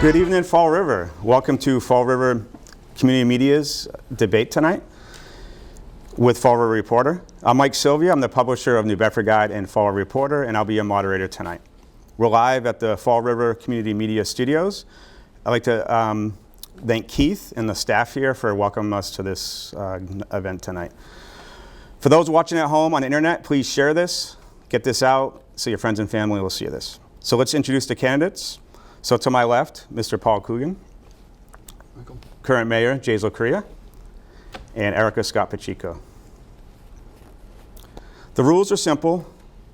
Good evening, Fall River. Welcome to Fall River Community Media's debate tonight with Fall River Reporter. I'm Mike Sylvia. I'm the publisher of New Bedford Guide and Fall River Reporter, and I'll be your moderator tonight. We're live at the Fall River Community Media Studios. I'd like to thank Keith and the staff here for welcoming us to this event tonight. For those watching at home on the internet, please share this, get this out, so your friends and family will see this. So let's introduce the candidates. So to my left, Mr. Paul Coogan, current Mayor Jaisal Crea, and Erica Scott Pacheco. The rules are simple.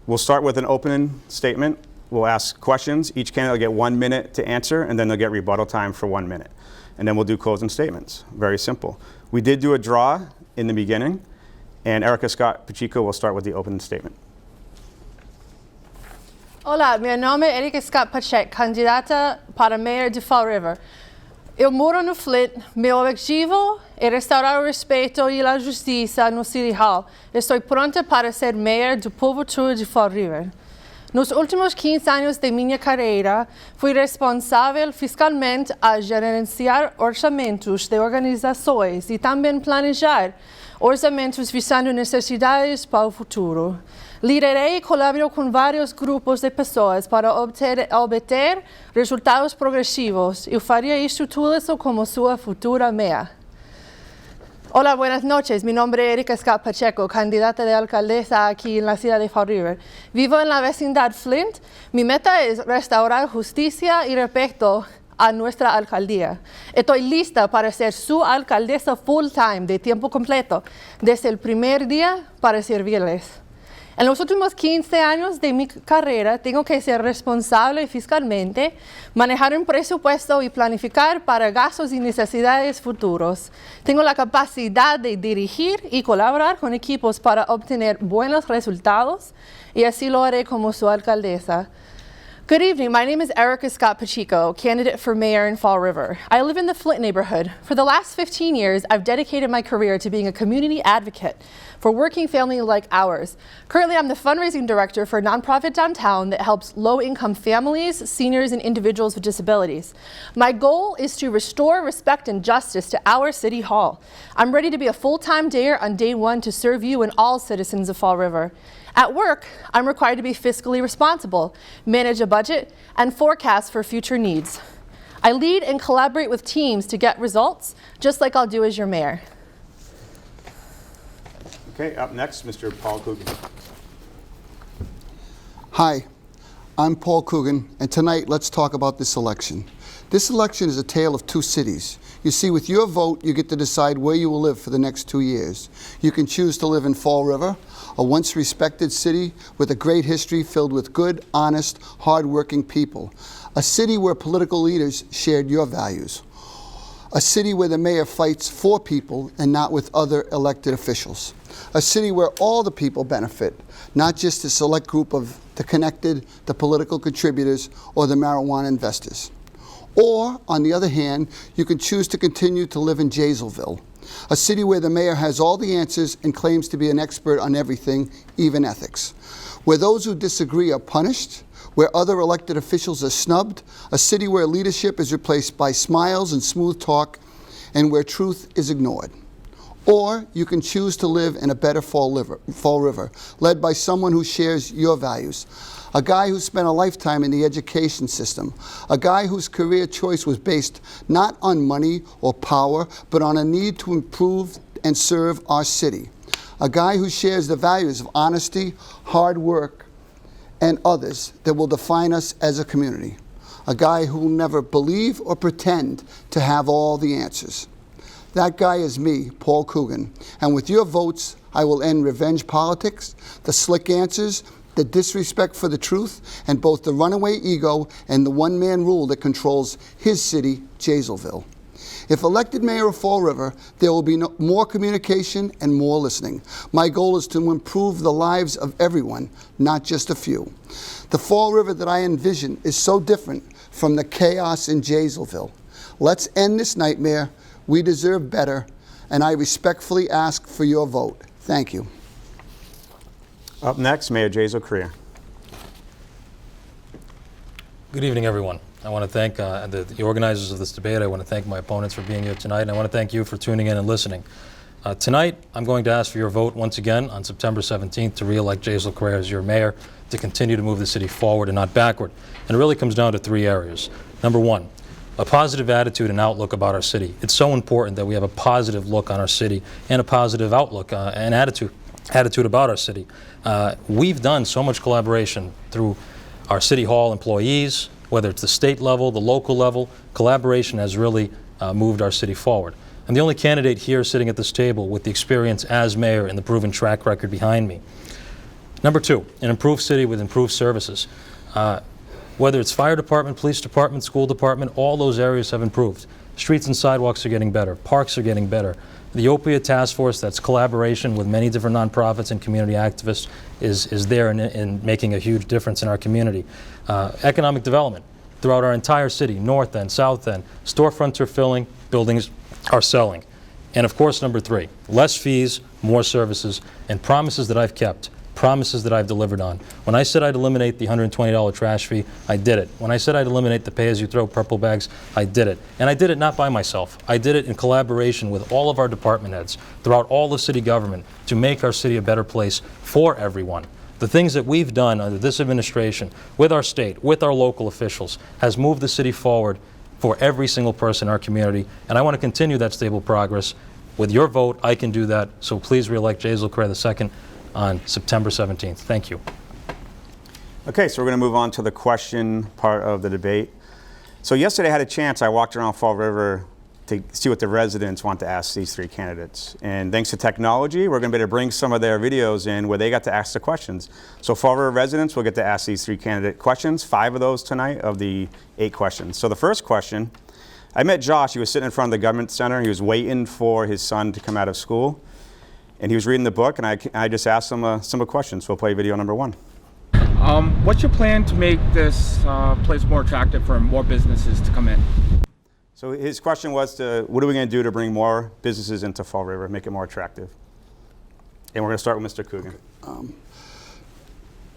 We'll start with an opening statement. We'll ask questions. Each candidate will get 1 minute to answer, and then they'll get rebuttal time for 1 minute. And then we'll do closing statements. Very simple. We did do a draw in the beginning, and Erica Scott Pacheco will start with the opening statement. Hola, meu nome é Erika Scott Pacheco, candidata para Mayor de Fall River. Eu moro no Flint. Meu objetivo é restaurar o respeito e a justiça no City Hall. Estou pronta para ser Mayor do Perpetuate de Fall River. Nos últimos 15 anos de minha carreira, fui responsável fiscalmente a gerenciar orçamentos de organizações e também planejar orçamentos visando necessidades para o futuro. Liderei e colaboro com vários grupos de pessoas para obter resultados progressivos. Eu faria isto tudo como sua futura meia. Hola, buenas noches. Mi nombre es Erika Scott Pacheco, candidata de alcaldesa aquí en la ciudad de Fall River. Vivo en la vecindad Flint. Mi meta es restaurar justicia y respeto a nuestra alcaldía. Estoy lista para ser su alcaldesa full-time, de tiempo completo, desde el primer día para servirles. En los últimos 15 años de mi carrera, tengo que ser responsable fiscalmente, manejar un presupuesto y planificar para gastos y necesidades futuros. Tengo la capacidad de dirigir y colaborar con equipos para obtener buenos resultados, y así lo haré como su alcaldesa. Good evening, my name is Erica Scott Pacheco, candidate for mayor in Fall River. I live in the Flint neighborhood. For the last 15 years, I've dedicated my career to being a community advocate for working families like ours. Currently, I'm the fundraising director for a nonprofit downtown that helps low-income families, seniors, and individuals with disabilities. My goal is to restore respect and justice to our City Hall. I'm ready to be a full-time mayor on day one to serve you and all citizens of Fall River. At work, I'm required to be fiscally responsible, manage a budget, and forecast for future needs. I lead and collaborate with teams to get results, just like I'll do as your mayor. Okay, up next, Mr. Paul Coogan. Hi, I'm Paul Coogan, and tonight let's talk about this election. This election is a tale of two cities. You see, with your vote, you get to decide where you will live for the next 2 years. You can choose to live in Fall River, a once respected city with a great history filled with good, honest, hard-working people. A city where political leaders shared your values. A city where the mayor fights for people and not with other elected officials. A city where all the people benefit, not just a select group of the connected, the political contributors, or the marijuana investors. Or, on the other hand, you can choose to continue to live in Jaisalville, a city where the mayor has all the answers and claims to be an expert on everything, even ethics. Where those who disagree are punished, where other elected officials are snubbed, a city where leadership is replaced by smiles and smooth talk, and where truth is ignored. Or you can choose to live in a better Fall River, led by someone who shares your values. A guy who spent a lifetime in the education system. A guy whose career choice was based not on money or power, but on a need to improve and serve our city. A guy who shares the values of honesty, hard work, and others that will define us as a community. A guy who will never believe or pretend to have all the answers. That guy is me, Paul Coogan, and with your votes, I will end revenge politics, the slick answers, the disrespect for the truth, and both the runaway ego and the one-man rule that controls his city, Jaisalville. If elected mayor of Fall River, there will be more communication and more listening. My goal is to improve the lives of everyone, not just a few. The Fall River that I envision is so different from the chaos in Jaisalville. Let's end this nightmare. We deserve better, and I respectfully ask for your vote. Thank you. Up next, Mayor Jaisal Crea. Good evening, everyone. I want to thank the organizers of this debate. I want to thank my opponents for being here tonight, and I want to thank you for tuning in and listening. Tonight, I'm going to ask for your vote once again on September 17th to re-elect Jaisal Crea as your mayor, to continue to move the city forward and not backward. And it really comes down to 3 areas. Number 1, a positive attitude and outlook about our city. It's so important that we have a positive look on our city and a positive outlook and attitude about our city. We've done so much collaboration through our city hall employees, whether it's the state level, the local level. Collaboration has really moved our city forward. I'm the only candidate here sitting at this table with the experience as mayor and the proven track record behind me. Number 2, an improved city with improved services. Whether it's fire department, police department, school department, all those areas have improved. Streets and sidewalks are getting better. Parks are getting better. The Opiate Task Force, that's collaboration with many different nonprofits and community activists, is there in making a huge difference in our community. Economic development throughout our entire city, north end, south end. Storefronts are filling, buildings are selling. And of course, number 3, less fees, more services, and promises that I've kept. Promises that I've delivered on. When I said I'd eliminate the $120 trash fee, I did it. When I said I'd eliminate the pay-as-you-throw purple bags, I did it. And I did it not by myself. I did it in collaboration with all of our department heads throughout all of city government to make our city a better place for everyone. The things that we've done under this administration, with our state, with our local officials, has moved the city forward for every single person in our community. And I want to continue that stable progress. With your vote, I can do that. So please re-elect Jaisal Crea II on September 17th. Thank you. Okay, so we're going to move on to the question part of the debate. So yesterday I had a chance, I walked around Fall River to see what the residents want to ask these 3 candidates. And thanks to technology, we're going to be able to bring some of their videos in where they got to ask the questions. So Fall River residents will get to ask these 3 candidate questions, 5 of those tonight of the 8 questions. So the first question, I met Josh, he was sitting in front of the government center, he was waiting for his son to come out of school. And he was reading the book, and I just asked him some questions. We'll play video number 1. What's your plan to make this place more attractive for more businesses to come in? So his question was, what are we going to do to bring more businesses into Fall River, make it more attractive? And we're going to start with Mr. Coogan.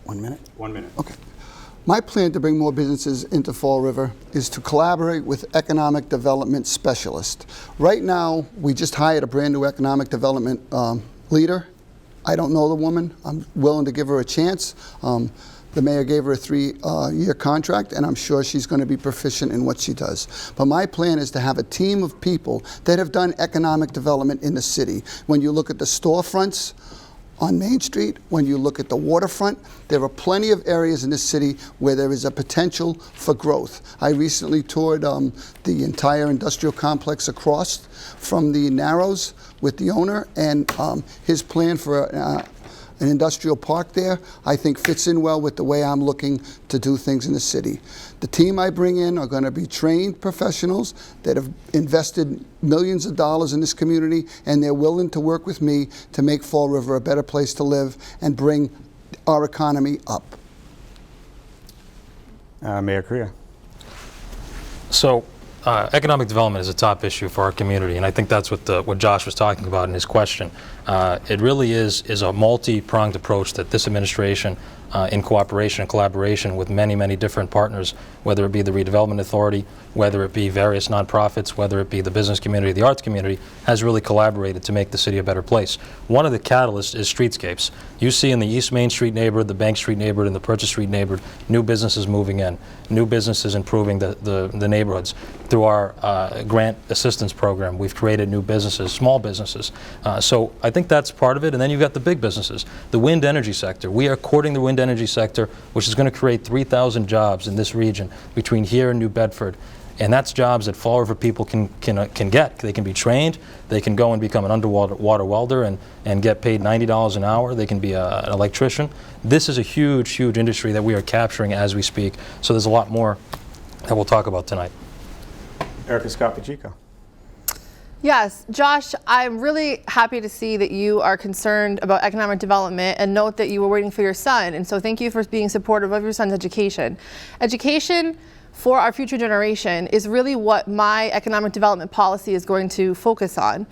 1 minute? 1 minute. Okay. My plan to bring more businesses into Fall River is to collaborate with economic development specialists. Right now, we just hired a brand new economic development leader. I don't know the woman. I'm willing to give her a chance. The mayor gave her a 3-year contract, and I'm sure she's going to be proficient in what she does. But my plan is to have a team of people that have done economic development in the city. When you look at the storefronts on Main Street, when you look at the waterfront, there are plenty of areas in this city where there is a potential for growth. I recently toured the entire industrial complex across from the Narrows with the owner, and his plan for an industrial park there, I think fits in well with the way I'm looking to do things in the city. The team I bring in are going to be trained professionals that have invested millions of dollars in this community, and they're willing to work with me to make Fall River a better place to live and bring our economy up. Mayor Crea. So economic development is a top issue for our community, and I think that's what Josh was talking about in his question. It really is a multi-pronged approach that this administration, in cooperation and collaboration with many, many different partners, whether it be the Redevelopment Authority, whether it be various nonprofits, whether it be the business community, the arts community, has really collaborated to make the city a better place. One of the catalysts is streetscapes. You see in the East Main Street neighborhood, the Bank Street neighborhood, and the Purchase Street neighborhood, new businesses moving in, new businesses improving the neighborhoods. Through our grant assistance program, we've created new businesses, small businesses. So I think that's part of it. And then you've got the big businesses, the wind energy sector. We are courting the wind energy sector, which is going to create 3,000 jobs in this region between here and New Bedford. And that's jobs that Fall River people can get. They can be trained. They can go and become an underwater welder and get paid $90 an hour. They can be an electrician. This is a huge, huge industry that we are capturing as we speak. So there's a lot more that we'll talk about tonight. Erica Scott Pacheco. Yes, Josh, I'm really happy to see that you are concerned about economic development, and note that you were waiting for your son. And so thank you for being supportive of your son's education. Education for our future generation is really what my economic development policy is going to focus on.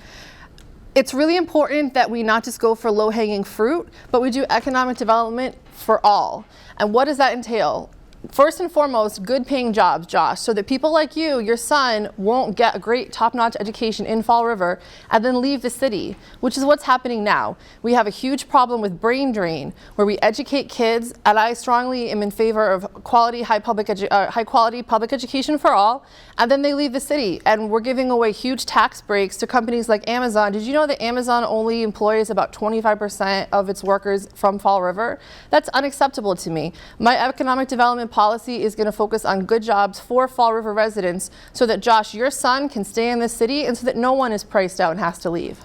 It's really important that we not just go for low-hanging fruit, but we do economic development for all. And what does that entail? First and foremost, good paying jobs, Josh, so that people like you, your son, won't get a great top-notch education in Fall River and then leave the city, which is what's happening now. We have a huge problem with brain drain, where we educate kids, and I strongly am in favor of quality, high-quality public education for all, and then they leave the city, and we're giving away huge tax breaks to companies like Amazon. Did you know that Amazon only employs about 25% of its workers from Fall River? That's unacceptable to me. My economic development policy is going to focus on good jobs for Fall River residents so that, Josh, your son can stay in this city and so that no one is priced out and has to leave.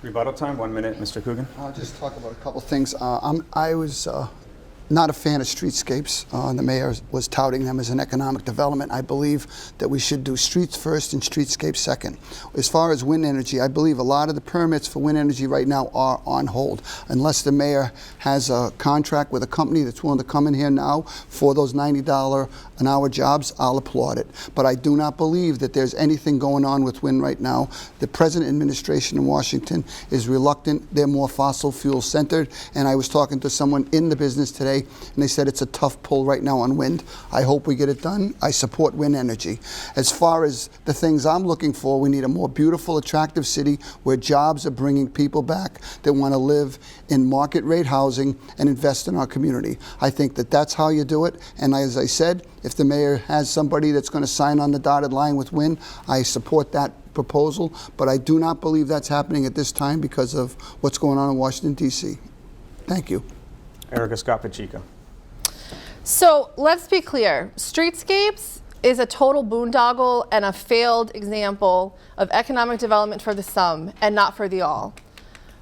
Rebuttal time, 1 minute, Mr. Coogan. I'll just talk about a couple things. I was not a fan of streetscapes. The mayor was touting them as an economic development. I believe that we should do streets first and streetscapes second. As far as wind energy, I believe a lot of the permits for wind energy right now are on hold. Unless the mayor has a contract with a company that's willing to come in here now for those $90 an hour jobs, I'll applaud it. But I do not believe that there's anything going on with wind right now. The present administration in Washington is reluctant. They're more fossil fuel centered. And I was talking to someone in the business today, and they said it's a tough pull right now on wind. I hope we get it done. I support wind energy. As far as the things I'm looking for, we need a more beautiful, attractive city where jobs are bringing people back that want to live in market rate housing and invest in our community. I think that that's how you do it. And as I said, if the mayor has somebody that's going to sign on the dotted line with wind, I support that proposal. But I do not believe that's happening at this time because of what's going on in Washington, D.C. Thank you. Erica Scott Pacheco. So let's be clear. Streetscapes is a total boondoggle and a failed example of economic development for the some and not for the all.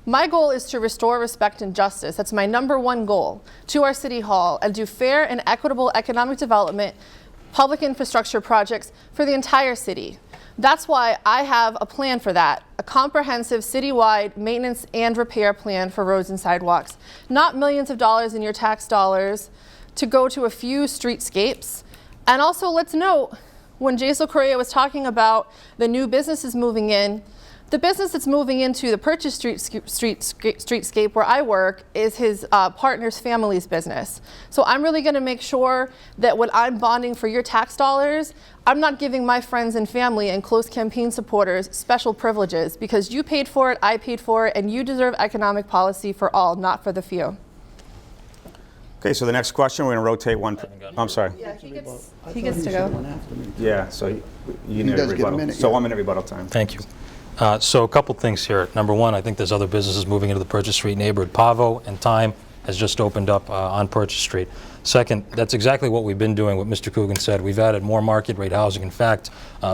My goal is to restore respect and justice. That's my #1 goal to our city hall, and do fair and equitable economic development, public infrastructure projects for the entire city. That's why I have a plan for that, a comprehensive citywide maintenance and repair plan for roads and sidewalks, not millions of dollars in your tax dollars to go to a few streetscapes. And also, let's note, when Jaisal Crea was talking about the new businesses moving in, the business that's moving into the Purchase streetscape where I work is his partner's family's business. So I'm really going to make sure that when I'm bonding for your tax dollars, I'm not giving my friends and family and close campaign supporters special privileges, because you paid for it, I paid for it, and you deserve economic policy for all, not for the few. Okay, so the next question, we're going to rotate one. I'm sorry. Yeah, he gets to go. Yeah, so you need a does get a rebuttal. minute, So yeah. 1 minute rebuttal time. Thank you. So a couple things here. #1, I think there's other businesses moving into the Purchase Street neighborhood. Pavo and Time has just opened up on Purchase Street. Second, that's exactly what we've been doing, what Mr. Coogan said. We've added more market rate housing. In fact,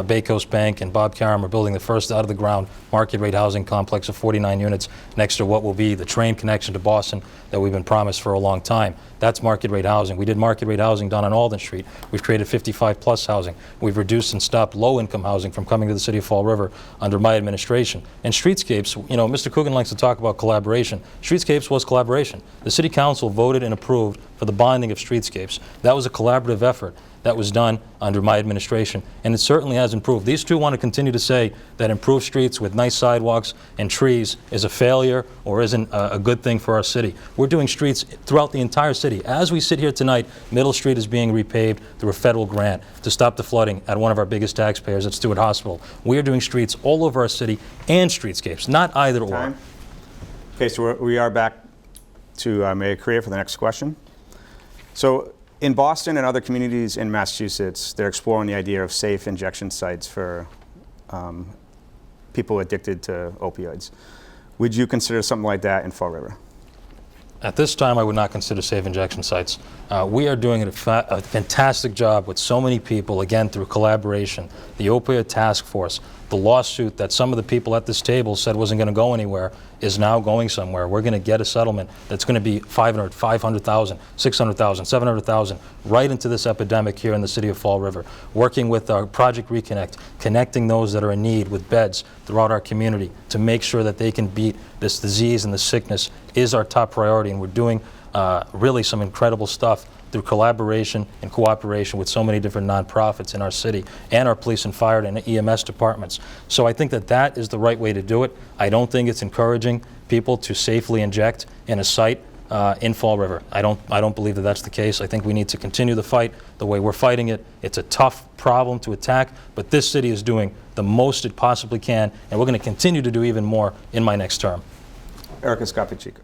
Bay Coast Bank and Bob Karam are building the first out-of-the-ground market rate housing complex of 49 units next to what will be the train connection to Boston that we've been promised for a long time. That's market rate housing. We did market rate housing down on Alden Street. We've created 55-plus housing. We've reduced and stopped low-income housing from coming to the city of Fall River under my administration. And streetscapes, you know, Mr. Coogan likes to talk about collaboration. Streetscapes was collaboration. The city council voted and approved for the bonding of streetscapes. That was a collaborative effort that was done under my administration, and it certainly has improved. These two want to continue to say that improved streets with nice sidewalks and trees is a failure or isn't a good thing for our city. We're doing streets throughout the entire city. As we sit here tonight, Middle Street is being repaved through a federal grant to stop the flooding at one of our biggest taxpayers at Stewart Hospital. We are doing streets all over our city and streetscapes, not either or. Time. Okay, so we are back to Mayor Crea for the next question. So in Boston and other communities in Massachusetts, they're exploring the idea of safe injection sites for people addicted to opioids. Would you consider something like that in Fall River? At this time, I would not consider safe injection sites. We are doing a fantastic job with so many people, again, through collaboration. The opioid task force, the lawsuit that some of the people at this table said wasn't going to go anywhere is now going somewhere. We're going to get a settlement that's going to be 500,000, 600,000, 700,000 right into this epidemic here in the city of Fall River. Working with our Project Reconnect, connecting those that are in need with beds throughout our community to make sure that they can beat this disease and this sickness is our top priority, and we're doing really some incredible stuff through collaboration and cooperation with so many different nonprofits in our city and our police and fire and EMS departments. So I think that that is the right way to do it. I don't think it's encouraging people to safely inject in a site in Fall River. I don't believe that that's the case. I think we need to continue the fight the way we're fighting it. It's a tough problem to attack, but this city is doing the most it possibly can, and we're going to continue to do even more in my next term. Erica Scott Pacheco.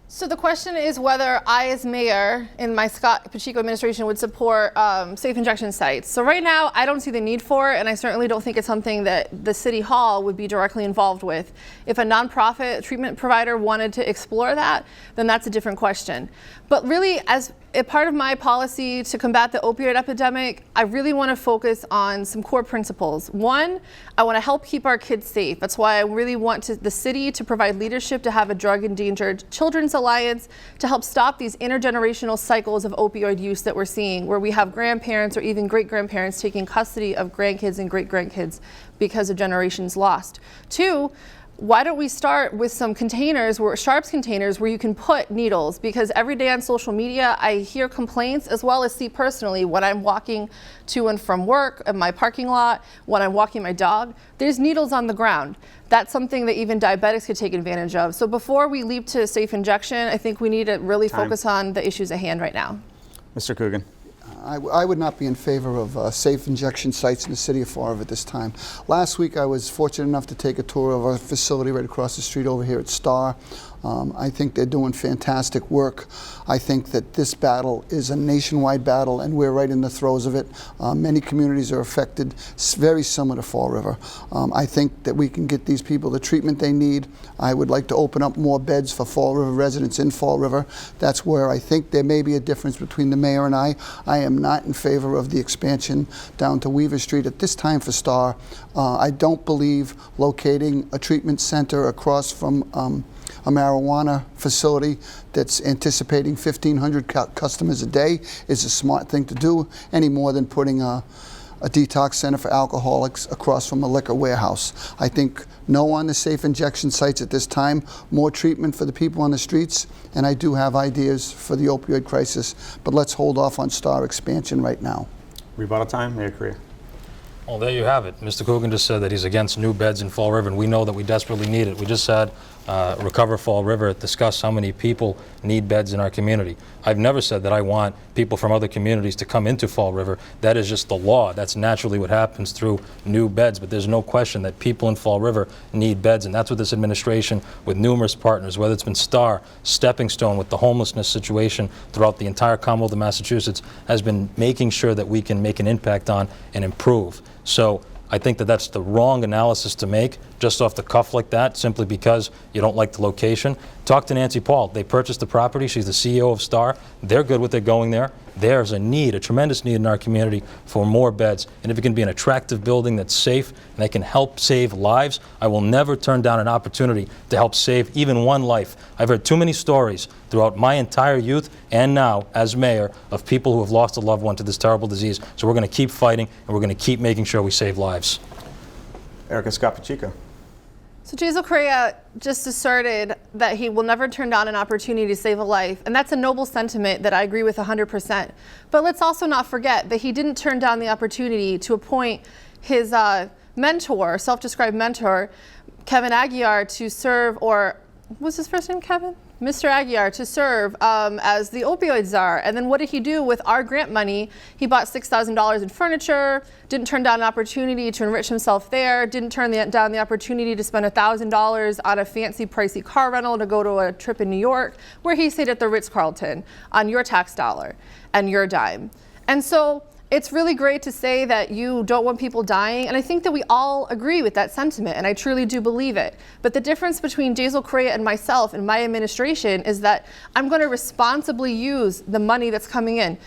So the question is whether I, as mayor, in my Scott Pacheco administration, would support safe injection sites. So right now, I don't see the need for it, and I certainly don't think it's something that the city hall would be directly involved with. If a nonprofit treatment provider wanted to explore that, then that's a different question. But really, as a part of my policy to combat the opioid epidemic, I really want to focus on some core principles. One, I want to help keep our kids safe. That's why I really want the city to provide leadership to have a drug-endangered children's alliance to help stop these intergenerational cycles of opioid use that we're seeing, where we have grandparents or even great-grandparents taking custody of grandkids and great-grandkids because of generations lost. Two, why don't we start with some containers, sharps containers, where you can put needles? Because every day on social media, I hear complaints, as well as see personally when I'm walking to and from work, in my parking lot, when I'm walking my dog, there's needles on the ground. That's something that even diabetics could take advantage of. So before we leap to safe injection, I think we need to really focus on the issues at hand right now. Mr. Coogan. I would not be in favor of safe injection sites in the city of Fall River at this time. Last week I was fortunate enough to take a tour of our facility right across the street over here at Star. I think they're doing fantastic work. I think that this battle is a nationwide battle, and we're right in the throes of it. Many communities are affected, very similar to Fall River. I think that we can get these people the treatment they need. I would like to open up more beds for Fall River residents in Fall River. That's where I think there may be a difference between the mayor and I. I am not in favor of the expansion down to Weaver Street at this time for Star. I don't believe locating a treatment center across from a marijuana facility that's anticipating 1,500 customers a day is a smart thing to do, any more than putting a detox center for alcoholics across from a liquor warehouse. I think no on the safe injection sites at this time, more treatment for the people on the streets, and I do have ideas for the opioid crisis, but let's hold off on Star expansion right now. Rebuttal time, Mayor Crea. Well, there you have it. Mr. Coogan just said that he's against new beds in Fall River, and we know that we desperately need it. We just had Recover Fall River discuss how many people need beds in our community. I've never said that I want people from other communities to come into Fall River. That is just the law. That's naturally what happens through new beds, but there's no question that people in Fall River need beds, and that's what this administration, with numerous partners, whether it's been Star, Stepping Stone, with the homelessness situation throughout the entire Commonwealth of Massachusetts, has been making sure that we can make an impact on and improve. So I think that that's the wrong analysis to make just off the cuff like that, simply because you don't like the location. Talk to Nancy Paul. They purchased the property. She's the CEO of Star. They're good with it going there. There's a need, a tremendous need in our community for more beds. And if it can be an attractive building that's safe and that can help save lives, I will never turn down an opportunity to help save even one life. I've heard too many stories throughout my entire youth and now as mayor of people who have lost a loved one to this terrible disease. So we're going to keep fighting, and we're going to keep making sure we save lives. Erica Scott Pacheco. So Jaisal Crea just asserted that he will never turn down an opportunity to save a life, and that's a noble sentiment that I agree with 100%. But let's also not forget that he didn't turn down the opportunity to appoint his mentor, self-described mentor, Kevin Aguiar, to serve, or what's his first name, Kevin? Mr. Aguiar, to serve as the opioid czar. And then what did he do with our grant money? He bought $6,000 in furniture, didn't turn down an opportunity to enrich himself there, didn't turn down the opportunity to spend $1,000 on a fancy, pricey car rental to go to a trip in New York, where he stayed at the Ritz-Carlton on your tax dollar and your dime. And so it's really great to say that you don't want people dying, and I think that we all agree with that sentiment, and I truly do believe it. But the difference between Jaisal Crea and myself and my administration is that I'm going to responsibly use the money that's coming in.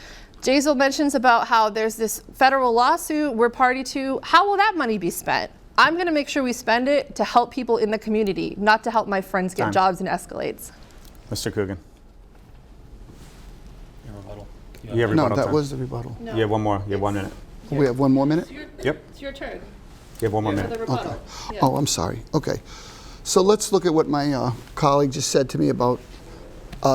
Jaisal mentions about how there's this federal lawsuit we're party to. How will that money be spent? I'm going to make sure we spend it to help people in the community, not to help my friends get jobs and Escalades. Mr. Coogan. Yeah, No, that was the rebuttal. No. You have one more. You have 1 minute. We have one more minute? Yep. It's your turn. You have one more For minute. the rebuttal. Okay. Yeah. Oh, I'm sorry. Okay. So let's look at what my colleague just said to me about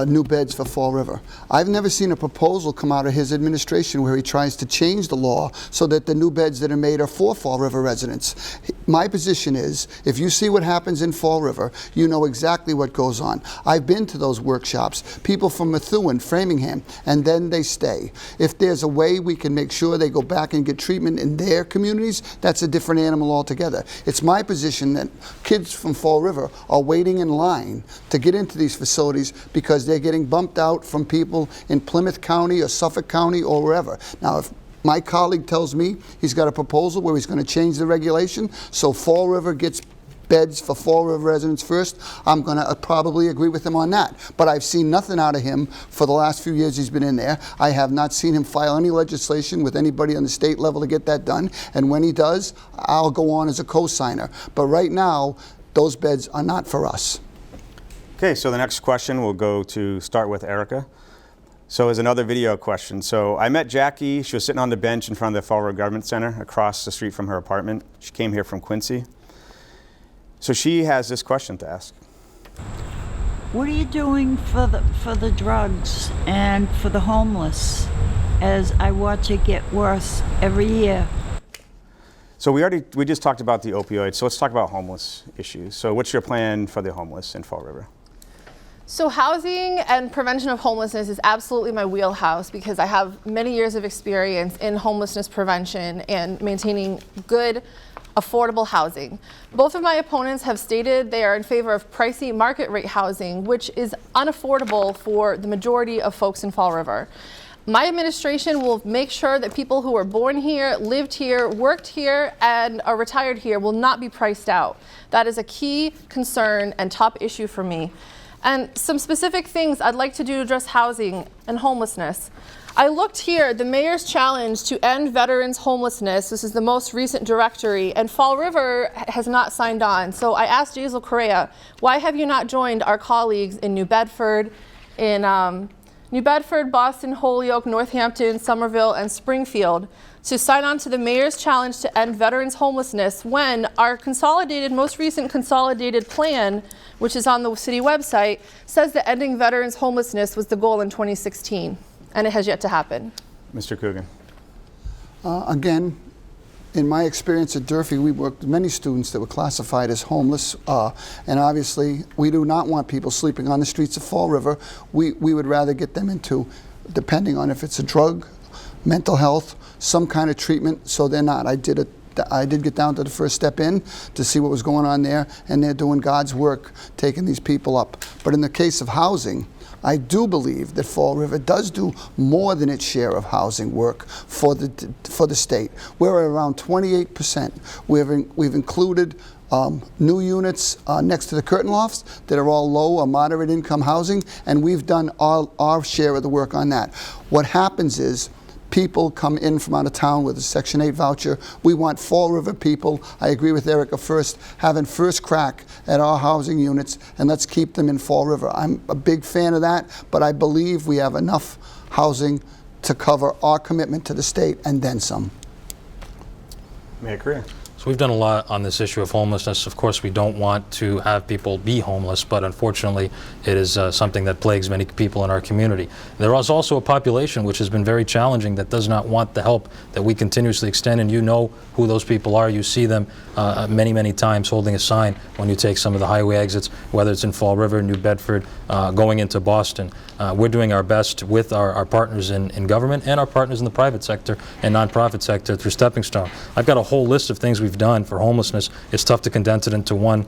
new beds for Fall River. I've never seen a proposal come out of his administration where he tries to change the law so that the new beds that are made are for Fall River residents. My position is, if you see what happens in Fall River, you know exactly what goes on. I've been to those workshops, people from Methuen, Framingham, and then they stay. If there's a way we can make sure they go back and get treatment in their communities, that's a different animal altogether. It's my position that kids from Fall River are waiting in line to get into these facilities because they're getting bumped out from people in Plymouth County or Suffolk County or wherever. Now, if my colleague tells me he's got a proposal where he's going to change the regulation so Fall River gets beds for Fall River residents first, I'm going to probably agree with him on that. But I've seen nothing out of him for the last few years he's been in there. I have not seen him file any legislation with anybody on the state level to get that done. And when he does, I'll go on as a co-signer. But right now, those beds are not for us. Okay, so the next question will go to start with Erica. So is another video question. So I met Jackie. She was sitting on the bench in front of the Fall River Government Center across the street from her apartment. She came here from Quincy. So she has this question to ask. What are you doing for the drugs and for the homeless as I watch it get worse every year? So we just talked about the opioids. So let's talk about homeless issues. So what's your plan for the homeless in Fall River? So housing and prevention of homelessness is absolutely my wheelhouse because I have many years of experience in homelessness prevention and maintaining good, affordable housing. Both of my opponents have stated they are in favor of pricey market rate housing, which is unaffordable for the majority of folks in Fall River. My administration will make sure that people who were born here, lived here, worked here, and are retired here will not be priced out. That is a key concern and top issue for me. And some specific things I'd like to do to address housing and homelessness. I looked here, the mayor's challenge to end veterans homelessness. This is the most recent directory, and Fall River has not signed on. So I asked Jaisal Crea, why have you not joined our colleagues in New Bedford, Boston, Holyoke, Northampton, Somerville, and Springfield to sign on to the mayor's challenge to end veterans homelessness when our most recent consolidated plan, which is on the city website, says that ending veterans homelessness was the goal in 2016, and it has yet to happen. Mr. Coogan. Again, in my experience at Durfee, we worked with many students that were classified as homeless, and obviously we do not want people sleeping on the streets of Fall River. We would rather get them into, depending on if it's a drug, mental health, some kind of treatment, so they're not. I did get down to the First Step Inn to see what was going on there, and they're doing God's work, taking these people up. But in the case of housing, I do believe that Fall River does do more than its share of housing work for the state. We're around 28%. We've included new units next to the curtain lofts that are all low or moderate income housing, and we've done our share of the work on that. What happens is people come in from out of town with a Section 8 voucher. We want Fall River people, I agree with Erica first, having first crack at our housing units, and let's keep them in Fall River. I'm a big fan of that, but I believe we have enough housing to cover our commitment to the state and then some. Mayor Crea. So we've done a lot on this issue of homelessness. Of course, we don't want to have people be homeless, but unfortunately, it is something that plagues many people in our community. There is also a population which has been very challenging that does not want the help that we continuously extend, and you know who those people are. You see them many, many times holding a sign when you take some of the highway exits, whether it's in Fall River, New Bedford, going into Boston. We're doing our best with our partners in government and our partners in the private sector and nonprofit sector through Stepping Stone. I've got a whole list of things we've done for homelessness. It's tough to condense it into one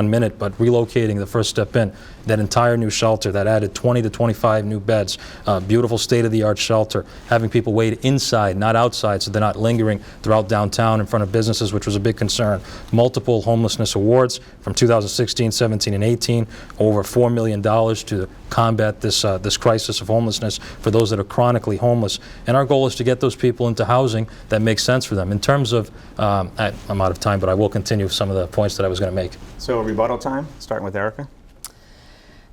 minute, but relocating the First Step Inn, that entire new shelter that added 20 to 25 new beds, beautiful state-of-the-art shelter, having people wait inside, not outside, so they're not lingering throughout downtown in front of businesses, which was a big concern. Multiple homelessness awards from 2016, 17, and 18, over $4 million to combat this crisis of homelessness for those that are chronically homeless. And our goal is to get those people into housing that makes sense for them. In terms of, I'm out of time, but I will continue some of the points that I was going to make. So rebuttal time, starting with Erica.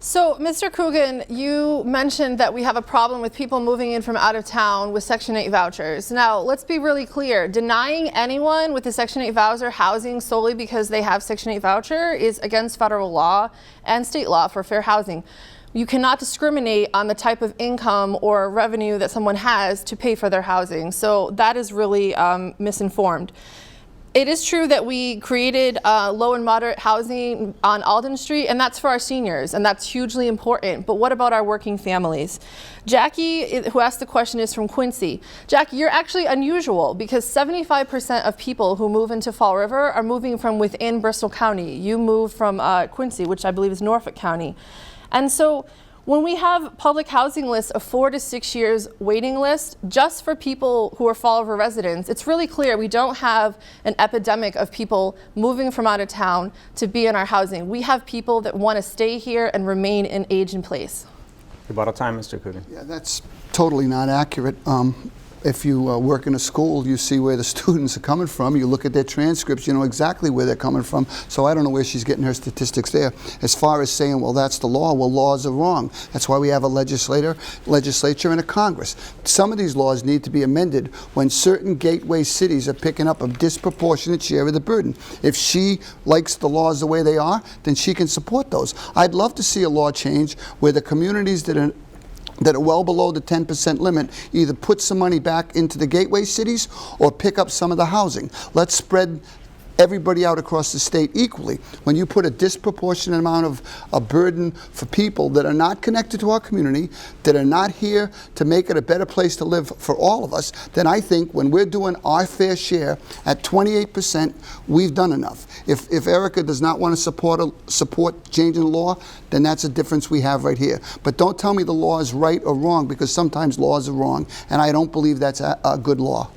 So, Mr. Coogan, you mentioned that we have a problem with people moving in from out of town with Section 8 vouchers. Now, let's be really clear. Denying anyone with a Section 8 voucher housing solely because they have Section 8 voucher is against federal law and state law for fair housing. you cannot discriminate on the type of income or revenue that someone has to pay for their housing. So that is really misinformed. It is true that we created low and moderate housing on Alden Street, and that's for our seniors, and that's hugely important. But what about our working families? Jackie, who asked the question, is from Quincy. Jackie, you're actually unusual because 75% of people who move into Fall River are moving from within Bristol County. You moved from Quincy, which I believe is Norfolk County. And so when we have public housing lists of 4 to 6 years waiting list just for people who are Fall River residents, it's really clear we don't have an epidemic of people moving from out of town to be in our housing. We have people that want to stay here and remain in age and place. Rebuttal time, Mr. Coogan. Yeah, that's totally not accurate. If you work in a school, you see where the students are coming from. You look at their transcripts, you know exactly where they're coming from. So I don't know where she's getting her statistics there. As far as saying, well, that's the law, well, laws are wrong. That's why we have a legislature and a Congress. Some of these laws need to be amended when certain gateway cities are picking up a disproportionate share of the burden. If she likes the laws the way they are, then she can support those. I'd love to see a law change where the communities that are well below the 10% limit either put some money back into the gateway cities or pick up some of the housing. Let's spread everybody out across the state equally. When you put a disproportionate amount of a burden for people that are not connected to our community, that are not here to make it a better place to live for all of us, then I think when we're doing our fair share at 28%, we've done enough. If Erica does not want to support changing the law, then that's a difference we have right here. But don't tell me the law is right or wrong, because sometimes laws are wrong, and I don't believe that's a good law.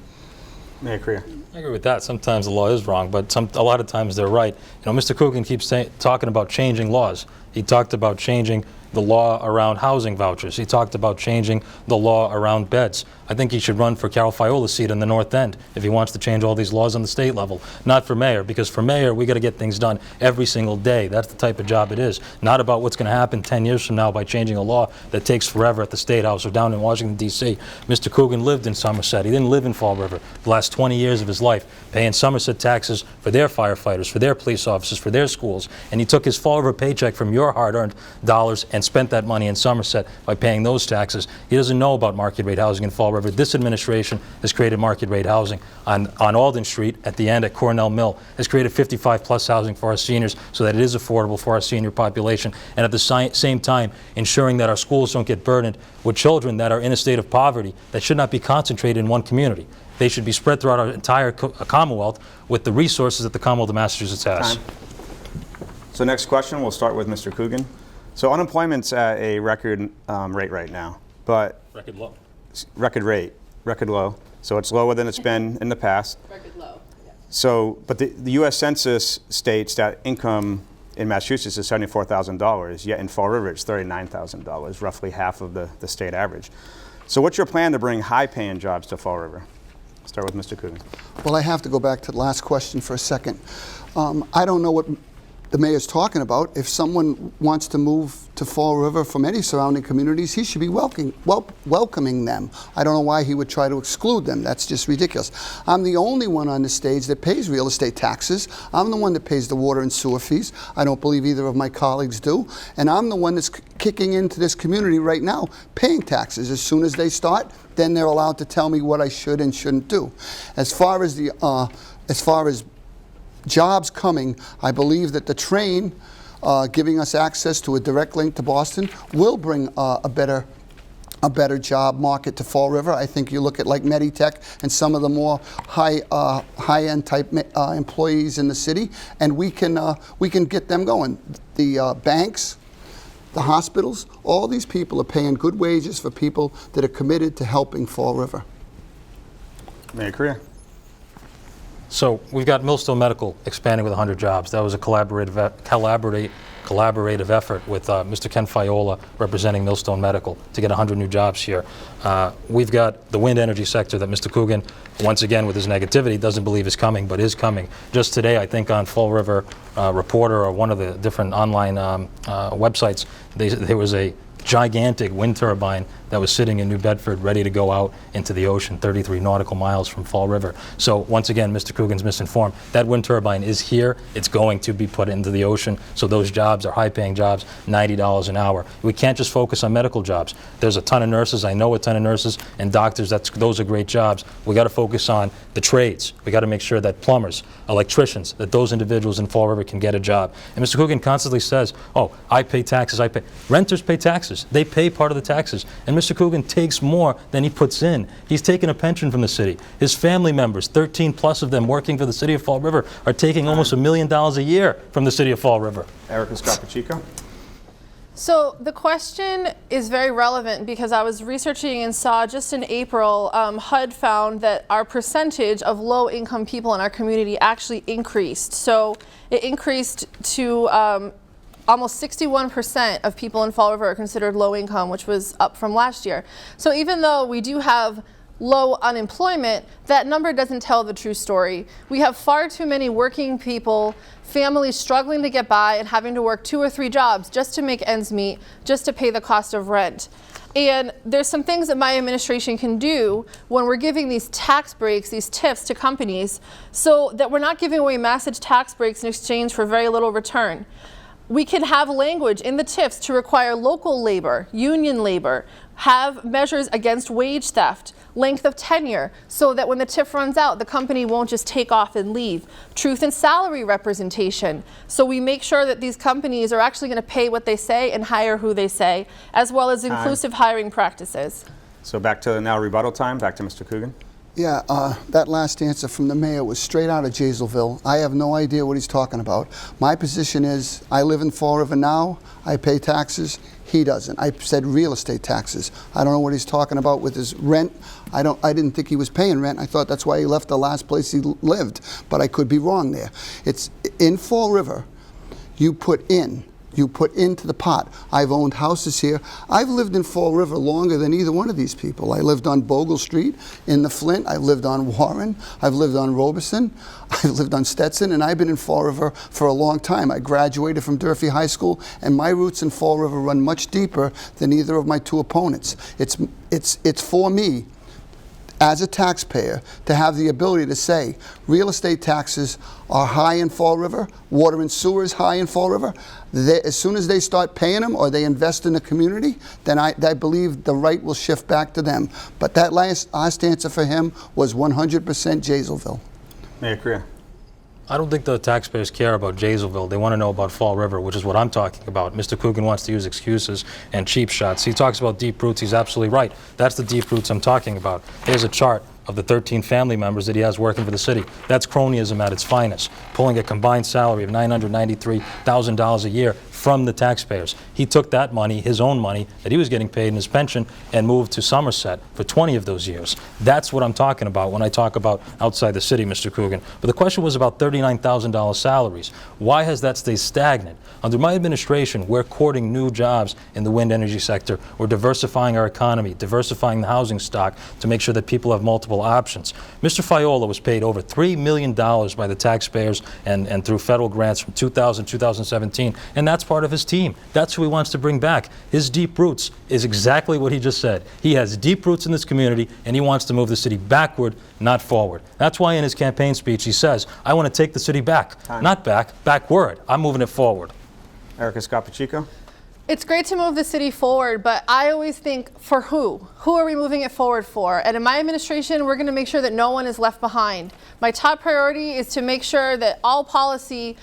Mayor Crea. I agree with that. Sometimes the law is wrong, but a lot of times they're right. You know, Mr. Coogan keeps talking about changing laws. He talked about changing the law around housing vouchers. He talked about changing the law around beds. I think he should run for Carol Fiola's seat in the North End if he wants to change all these laws on the state level. Not for mayor, because for mayor, we got to get things done every single day. That's the type of job it is. Not about what's going to happen 10 years from now by changing a law that takes forever at the State House or down in Washington, D.C. Mr. Coogan lived in Somerset. He didn't live in Fall River the last 20 years of his life, paying Somerset taxes for their firefighters, for their police officers, for their schools. And he took his Fall River paycheck from your hard-earned dollars and spent that money in Somerset by paying those taxes. He doesn't know about market rate housing in Fall River. This administration has created market rate housing on Alden Street at the end at Cornell Mill, has created 55+ housing for our seniors so that it is affordable for our senior population, and at the same time ensuring that our schools don't get burdened with children that are in a state of poverty that should not be concentrated in one community. They should be spread throughout our entire Commonwealth with the resources that the Commonwealth of Massachusetts has. Time. So next question, we'll start with Mr. Coogan. So unemployment's at a record rate right now, but Record low. Record low. So it's lower than it's been in the past. Record low. Yeah. So, but the U.S. Census states that income in Massachusetts is $74,000, yet in Fall River it's $39,000, roughly half of the state average. So what's your plan to bring high-paying jobs to Fall River? Start with Mr. Coogan. Well, I have to go back to the last question for a second. I don't know what the mayor's talking about. If someone wants to move to Fall River from any surrounding communities, he should be welcoming them. I don't know why he would try to exclude them. That's just ridiculous. I'm the only one on the stage that pays real estate taxes. I'm the one that pays the water and sewer fees. I don't believe either of my colleagues do. And I'm the one that's kicking into this community right now, paying taxes. As soon as they start, then they're allowed to tell me what I should and shouldn't do. As far as jobs coming, I believe that the train giving us access to a direct link to Boston will bring a better job market to Fall River. I think you look at like Meditech and some of the more high-end type employees in the city, and we can get them going. The banks, the hospitals, all these people are paying good wages for people that are committed to helping Fall River. Mayor Crea. So we've got Millstone Medical expanding with 100 jobs. That was a collaborative effort with Mr. Ken Fiola representing Millstone Medical to get 100 new jobs here. We've got the wind energy sector that Mr. Coogan, once again with his negativity, doesn't believe is coming, but is coming. Just today, I think on Fall River Reporter or one of the different online websites, there was a gigantic wind turbine that was sitting in New Bedford ready to go out into the ocean 33 nautical miles from Fall River. So once again, Mr. Coogan's misinformed. That wind turbine is here. It's going to be put into the ocean. So those jobs are high-paying jobs, $90 an hour. We can't just focus on medical jobs. There's a ton of nurses. I know a ton of nurses and doctors. Those are great jobs. We got to focus on the trades. We got to make sure that plumbers, electricians, that those individuals in Fall River can get a job. And Mr. Coogan constantly says, oh, I pay taxes, I pay. Renters pay taxes. They pay part of the taxes. And Mr. Coogan takes more than he puts in. He's taking a pension from the city. His family members, 13 plus of them working for the city of Fall River, are taking almost $1 million a year from the city of Fall River. Erica Scott Pacheco. So the question is very relevant because I was researching and saw just in April, HUD found that our percentage of low-income people in our community actually increased. So it increased to almost 61% of people in Fall River are considered low income, which was up from last year. So even though we do have low unemployment, that number doesn't tell the true story. We have far too many working people, families struggling to get by and having to work 2 or 3 jobs just to make ends meet, just to pay the cost of rent. And there's some things that my administration can do when we're giving these tax breaks, these tips to companies, so that we're not giving away massive tax breaks in exchange for very little return. We can have language in the TIFs to require local labor, union labor, have measures against wage theft, length of tenure, so that when the TIF runs out, the company won't just take off and leave. Truth in salary representation, so we make sure that these companies are actually going to pay what they say and hire who they say, as well as inclusive hiring practices. So back to now rebuttal time, back to Mr. Coogan. Yeah, that last answer from the mayor was straight out of Jaisalville. I have no idea what he's talking about. My position is, I live in Fall River now, I pay taxes, he doesn't. I said real estate taxes. I don't know what he's talking about with his rent. I didn't think he was paying rent. I thought that's why he left the last place he lived, but I could be wrong there. It's in Fall River, you put into the pot. I've owned houses here. I've lived in Fall River longer than either one of these people. I lived on Bogle Street in the Flint. I've lived on Warren. I've lived on Robeson. I've lived on Stetson, and I've been in Fall River for a long time. I graduated from Durfee High School, and my roots in Fall River run much deeper than either of my 2 opponents. It's for me, as a taxpayer, to have the ability to say real estate taxes are high in Fall River, water and sewer is high in Fall River. As soon as they start paying them or they invest in the community, then I believe the right will shift back to them. But that last answer for him was 100% Jaisalville. Mayor Crea. I don't think the taxpayers care about Jaisalville. They want to know about Fall River, which is what I'm talking about. Mr. Coogan wants to use excuses and cheap shots. He talks about deep roots. He's absolutely right. That's the deep roots I'm talking about. Here's a chart of the 13 family members that he has working for the city. That's cronyism at its finest, pulling a combined salary of $993,000 a year from the taxpayers. He took that money, his own money, that he was getting paid in his pension, and moved to Somerset for 20 of those years. That's what I'm talking about when I talk about outside the city, Mr. Coogan. But the question was about $39,000 salaries. Why has that stayed stagnant? Under my administration, we're courting new jobs in the wind energy sector. We're diversifying our economy, diversifying the housing stock to make sure that people have multiple options. Mr. Fiola was paid over $3 million by the taxpayers and through federal grants from 2000 to 2017, and that's part of his team. That's who he wants to bring back. His deep roots is exactly what he just said. He has deep roots in this community, and he wants to move the city backward, not forward. That's why in his campaign speech he says, I want to take the city back. Not back, backward. I'm moving it forward. Erica Scott Pacheco. It's great to move the city forward, but I always think, for who? Who are we moving it forward for? And in my administration, we're going to make sure that no one is left behind. My top priority is to make sure that all policy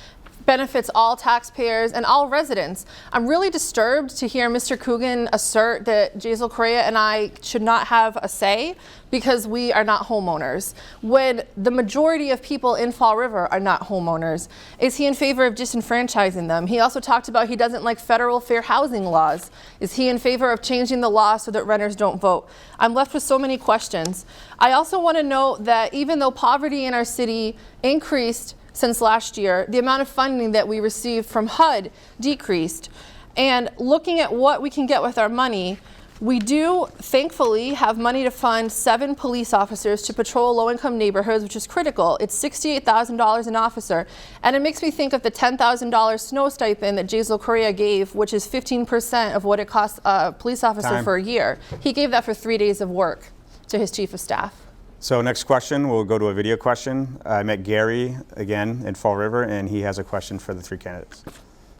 benefits all taxpayers and all residents. I'm really disturbed to hear Mr. Coogan assert that Jaisal, Crea and I should not have a say because we are not homeowners, when the majority of people in Fall River are not homeowners. Is he in favor of disenfranchising them? He also talked about he doesn't like federal fair housing laws. Is he in favor of changing the law so that renters don't vote? I'm left with so many questions. I also want to note that even though poverty in our city increased since last year, the amount of funding that we received from HUD decreased. And looking at what we can get with our money, We do, thankfully, have money to fund 7 police officers to patrol low-income neighborhoods, which is critical. It's $68,000 an officer. And it makes me think of the $10,000 snow stipend that Jaisal Crea gave, which is 15% of what it costs a police officer Time. for a year. He gave that for 3 days of work to his chief of staff. So next question, we'll go to a video question. I met Gary again in Fall River, and he has a question for the 3 candidates.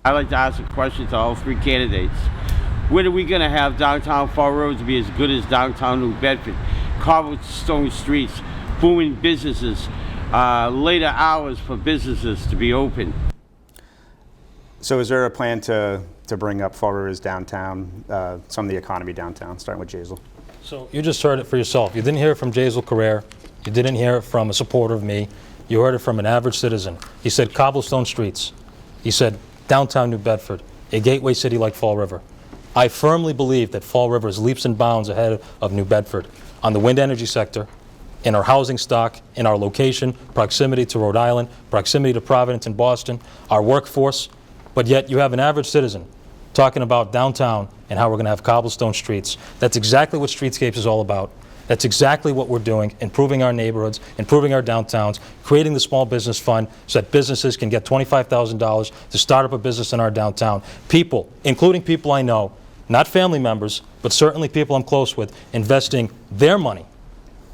I'd like to ask a question to all 3 candidates. When are we going to have downtown Fall River to be as good as downtown New Bedford? Cobblestone streets, booming businesses, later hours for businesses to be open. So is there a plan to bring up Fall River's downtown, some of the economy downtown, starting with Jaisal? So you just heard it for yourself. You didn't hear it from Jaisal Crea. You didn't hear it from a supporter of me. You heard it from an average citizen. He said cobblestone streets. He said downtown New Bedford, a gateway city like Fall River. I firmly believe that Fall River is leaps and bounds ahead of New Bedford on the wind energy sector, in our housing stock, in our location, proximity to Rhode Island, proximity to Providence and Boston, our workforce. But yet you have an average citizen talking about downtown and how we're going to have cobblestone streets. That's exactly what Streetscapes is all about. That's exactly what we're doing, improving our neighborhoods, improving our downtowns, creating the small business fund so that businesses can get $25,000 to start up a business in our downtown. People, including people I know, not family members, but certainly people I'm close with, investing their money,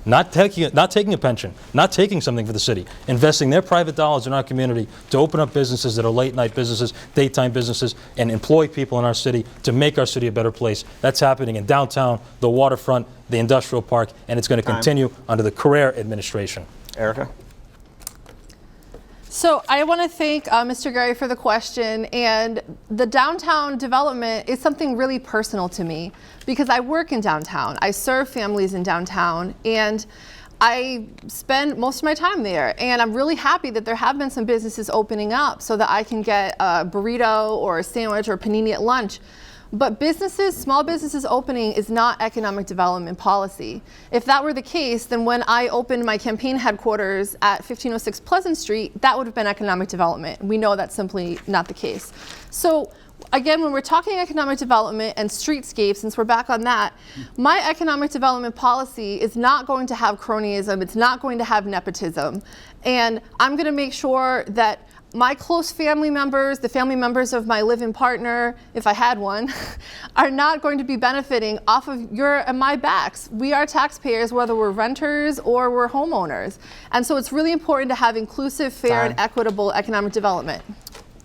not taking a pension, not taking something for the city, investing their private dollars in our community to open up businesses that are late night businesses, daytime businesses, and employ people in our city to make our city a better place. That's happening in downtown, the waterfront, the industrial park, and it's going to continue under the Crea administration. Erica? So I want to thank Mr. Gary for the question, and the downtown development is something really personal to me because I work in downtown. I serve families in downtown, and I spend most of my time there, and I'm really happy that there have been some businesses opening up so that I can get a burrito or a sandwich or a panini at lunch. But businesses, small businesses opening is not economic development policy. If that were the case, then when I opened my campaign headquarters at 1506 Pleasant Street, that would have been economic development. We know that's simply not the case. So again, when we're talking economic development and streetscapes, since we're back on that, my economic development policy is not going to have cronyism, it's not going to have nepotism. And I'm going to make sure that my close family members, the family members of my live-in partner, if I had one, are not going to be benefiting off of your and my backs. We are taxpayers, whether we're renters or we're homeowners. And so it's really important to have inclusive, fair, and equitable economic development.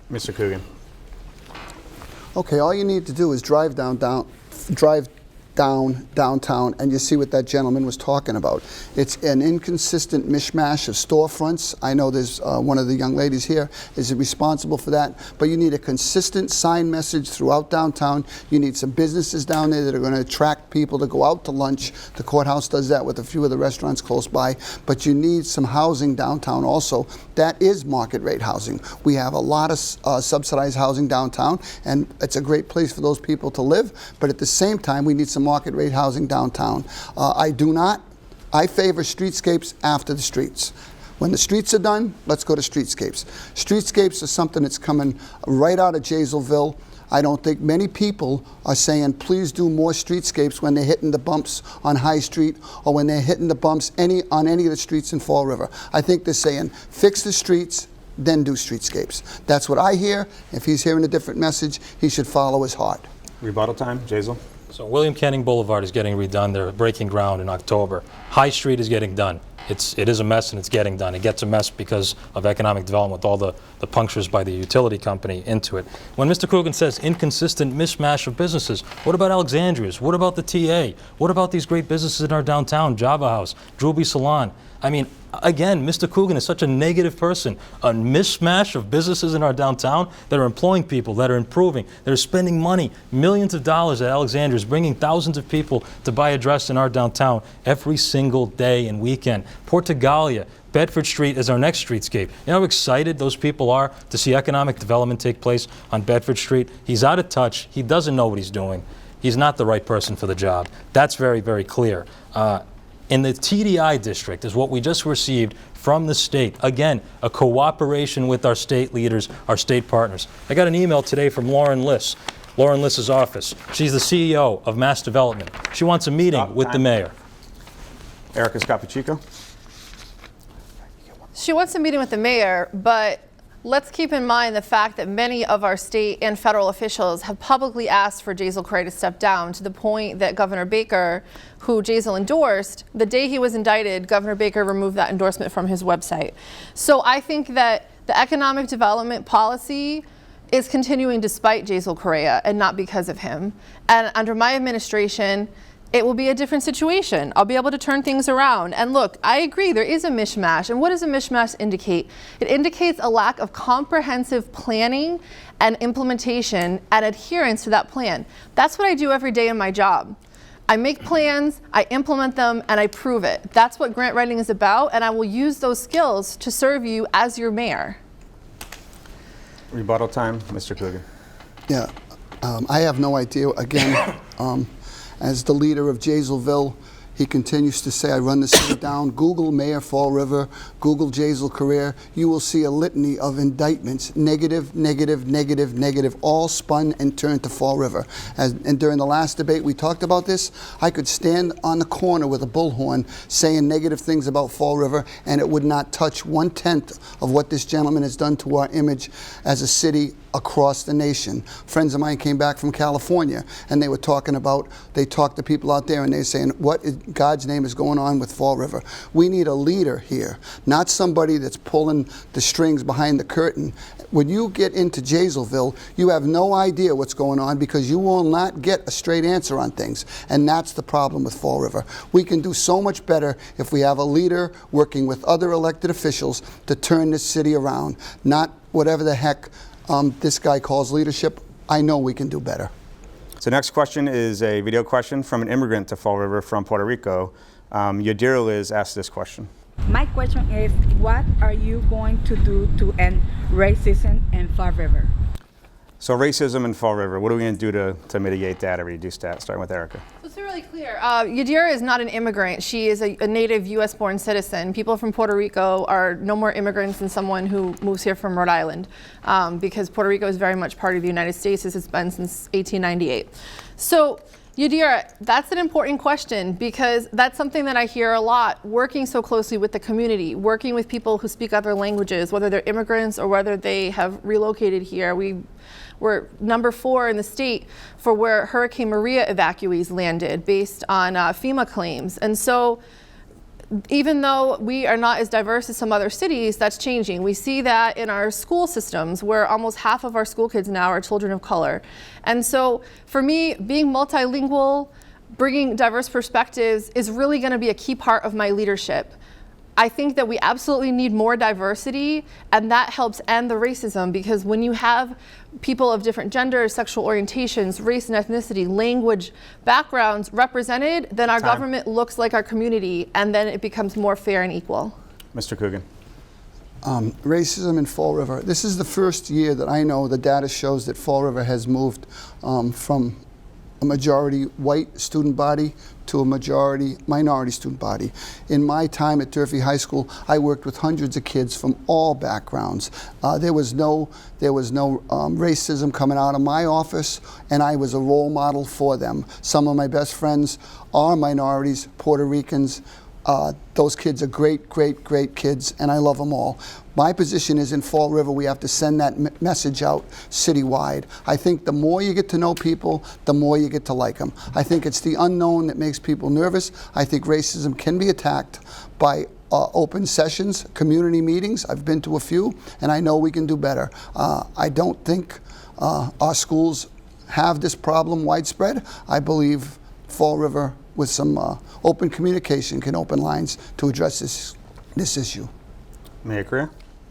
Mr. Coogan. Okay, all you need to do is drive downtown, and you see what that gentleman was talking about. It's an inconsistent mishmash of storefronts. I know there's one of the young ladies here is responsible for that, but you need a consistent sign message throughout downtown. You need some businesses down there that are going to attract people to go out to lunch. The courthouse does that with a few of the restaurants close by, but you need some housing downtown also. That is market rate housing. We have a lot of subsidized housing downtown, and it's a great place for those people to live, but at the same time, we need some market rate housing downtown. I favor streetscapes after the streets. When the streets are done, let's go to streetscapes. Streetscapes is something that's coming right out of Jaisalville. I don't think many people are saying, please do more streetscapes when they're hitting the bumps on High Street or when they're hitting the bumps on any of the streets in Fall River. I think they're saying, fix the streets, then do streetscapes. That's what I hear. If he's hearing a different message, he should follow his heart. Rebuttal time, Jaisal. So William Canning Boulevard is getting redone. They're breaking ground in October. High Street is getting done. It is a mess, and it's getting done. It gets a mess because of economic development with all the punctures by the utility company into it. When Mr. Coogan says inconsistent mishmash of businesses, what about Alexandria's? What about the TA? What about these great businesses in our downtown, Java House, Druby Salon? I mean, again, Mr. Coogan is such a negative person. A mishmash of businesses in our downtown that are employing people, that are improving, that are spending money, millions of dollars at Alexandria's, bringing thousands of people to buy a dress in our downtown every single day and weekend. Portugalia, Bedford Street is our next streetscape. You know how excited those people are to see economic development take place on Bedford Street? He's out of touch. He doesn't know what he's doing. He's not the right person for the job. That's very, very clear. In the TDI district is what we just received from the state. Again, a cooperation with our state leaders, our state partners. I got an email today from Lauren Liss. Lauren Liss's office. She's the CEO of Mass Development. She wants a meeting Stop, with the time. mayor. Erica Scott Pacheco. She wants a meeting with the mayor, but let's keep in mind the fact that many of our state and federal officials have publicly asked for Jaisal Crea to step down, to the point that Governor Baker, who Jaisal endorsed, the day he was indicted, Governor Baker removed that endorsement from his website. So I think that the economic development policy is continuing despite Jaisal Crea and not because of him. And under my administration, it will be a different situation. I'll be able to turn things around. And look, I agree, there is a mishmash. And what does a mishmash indicate? It indicates a lack of comprehensive planning and implementation and adherence to that plan. That's what I do every day in my job. I make plans, I implement them, and I prove it. That's what grant writing is about, and I will use those skills to serve you as your mayor. Rebuttal time, Mr. Coogan. Yeah, I have no idea. Again, as the leader of Jaisalville, he continues to say, I run the city down. Google Mayor Fall River, Google Jaisal Crea. You will see a litany of indictments, negative, negative, negative, negative, all spun and turned to Fall River. And during the last debate, we talked about this. I could stand on the corner with a bullhorn saying negative things about Fall River, and it would not touch 1/10 of what this gentleman has done to our image as a city across the nation. Friends of mine came back from California, and they were talking about, they talked to people out there, and they're saying, what in God's name is going on with Fall River? We need a leader here, not somebody that's pulling the strings behind the curtain. When you get into Jaisalville, you have no idea what's going on because you will not get a straight answer on things, and that's the problem with Fall River. We can do so much better if we have a leader working with other elected officials to turn this city around, not whatever the heck this guy calls leadership. I know we can do better. So next question is a video question from an immigrant to Fall River from Puerto Rico. Yadira Liz asked this question. My question is, what are you going to do to end racism in Fall River? So racism in Fall River, what are we going to do to mitigate that or reduce that? Starting with Erica. Let's be really clear. Yadira is not an immigrant. She is a native U.S.-born citizen. People from Puerto Rico are no more immigrants than someone who moves here from Rhode Island, because Puerto Rico is very much part of the United States, as it's been since 1898. So, Yadira, that's an important question because that's something that I hear a lot, working so closely with the community, working with people who speak other languages, whether they're immigrants or whether they have relocated here. We're number 4 in the state for where Hurricane Maria evacuees landed based on FEMA claims. And so even though we are not as diverse as some other cities, that's changing. We see that in our school systems where almost half of our school kids now are children of color. And so for me, being multilingual, bringing diverse perspectives is really going to be a key part of my leadership. I think that we absolutely need more diversity, and that helps end the racism, because when you have people of different genders, sexual orientations, race and ethnicity, language, backgrounds represented, then our government looks like our community, and then it becomes more fair and equal. Mr. Coogan. Racism in Fall River. This is the first year that I know the data shows that Fall River has moved from a majority white student body to a majority minority student body. In my time at Durfee High School, I worked with hundreds of kids from all backgrounds. There was no racism coming out of my office, and I was a role model for them. Some of my best friends are minorities, Puerto Ricans. Those kids are great, great, great kids, and I love them all. My position is in Fall River, we have to send that message out citywide. I think the more you get to know people, the more you get to like them. I think it's the unknown that makes people nervous. I think racism can be attacked by open sessions, community meetings. I've been to a few, and I know we can do better. I don't think our schools have this problem widespread. I believe Fall River, with some open communication, can open lines to address this issue. Mayor Crea.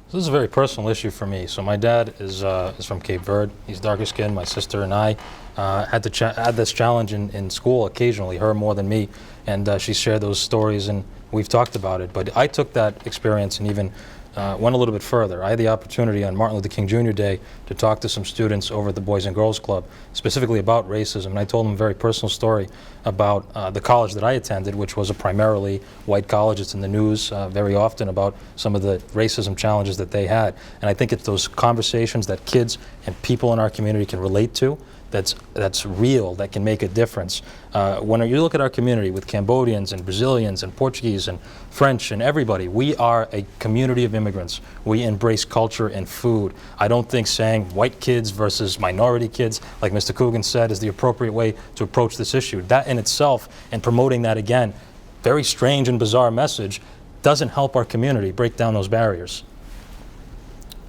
This is a very personal issue for me. So my dad is from Cape Verde. He's darker skinned. My sister and I had this challenge in school occasionally, her more than me, and she shared those stories and we've talked about it. But I took that experience and even went a little bit further. I had the opportunity on Martin Luther King Jr. Day to talk to some students over at the Boys and Girls Club, specifically about racism. And I told them a very personal story about the college that I attended, which was a primarily white college. It's in the news very often about some of the racism challenges that they had. And I think it's those conversations that kids and people in our community can relate to that's real, that can make a difference. When you look at our community with Cambodians and Brazilians and Portuguese and French and everybody, we are a community of immigrants. We embrace culture and food. I don't think saying white kids versus minority kids, like Mr. Coogan said, is the appropriate way to approach this issue. That in itself, and promoting that again, very strange and bizarre message, doesn't help our community break down those barriers.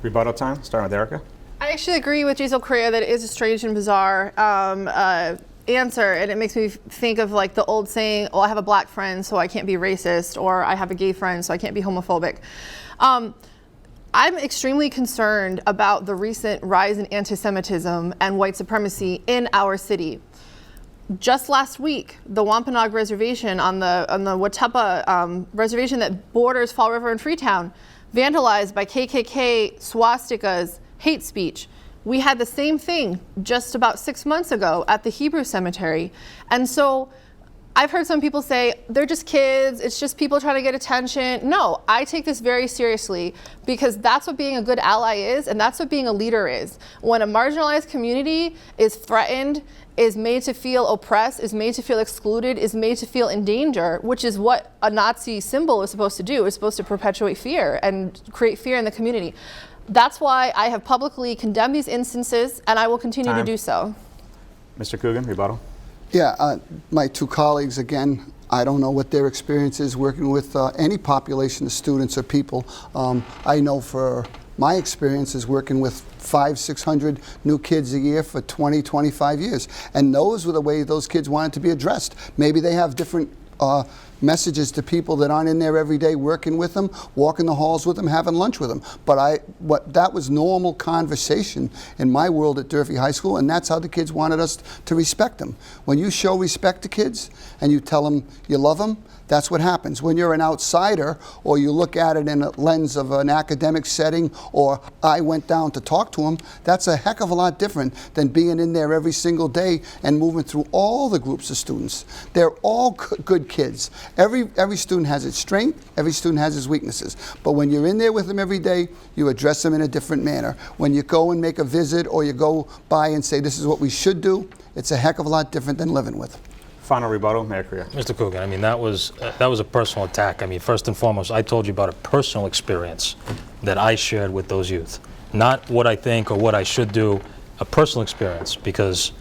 Rebuttal time, starting with Erica. I actually agree with Jaisal Crea that it is a strange and bizarre answer, and it makes me think of like the old saying, "Oh, I have a black friend, so I can't be racist," or "I have a gay friend, so I can't be homophobic." I'm extremely concerned about the recent rise in anti-Semitism and white supremacy in our city. Just last week, the Wampanoag Reservation on the Watapa Reservation that borders Fall River and Freetown, vandalized by KKK swastikas, hate speech. We had the same thing just about 6 months ago at the Hebrew Cemetery. And so I've heard some people say, they're just kids, it's just people trying to get attention. No, I take this very seriously because that's what being a good ally is, and that's what being a leader is. When a marginalized community is threatened, is made to feel oppressed, is made to feel excluded, is made to feel in danger, which is what a Nazi symbol is supposed to do. It's supposed to perpetuate fear and create fear in the community. That's why I have publicly condemned these instances, and I will continue to do so. Mr. Coogan, rebuttal. Yeah, my two colleagues, again, I don't know what their experience is working with any population of students or people. I know for my experience is working with 500-600 new kids a year for 20, 25 years. And those were the way those kids wanted to be addressed. Maybe they have different messages to people that aren't in there every day working with them, walking the halls with them, having lunch with them. But that was normal conversation in my world at Durfee High School, and that's how the kids wanted us to respect them. When you show respect to kids and you tell them you love them, that's what happens. When you're an outsider or you look at it in a lens of an academic setting or I went down to talk to them, that's a heck of a lot different than being in there every single day and moving through all the groups of students. They're all good kids. Every student has its strength, every student has its weaknesses. But when you're in there with them every day, you address them in a different manner. When you go and make a visit or you go by and say this is what we should do, it's a heck of a lot different than living with them. Final rebuttal, Mayor Crea. Mr. Coogan, I mean, that was a personal attack. I mean, first and foremost, I told you about a personal experience that I shared with those youth. Not what I think or what I should do, a personal experience, because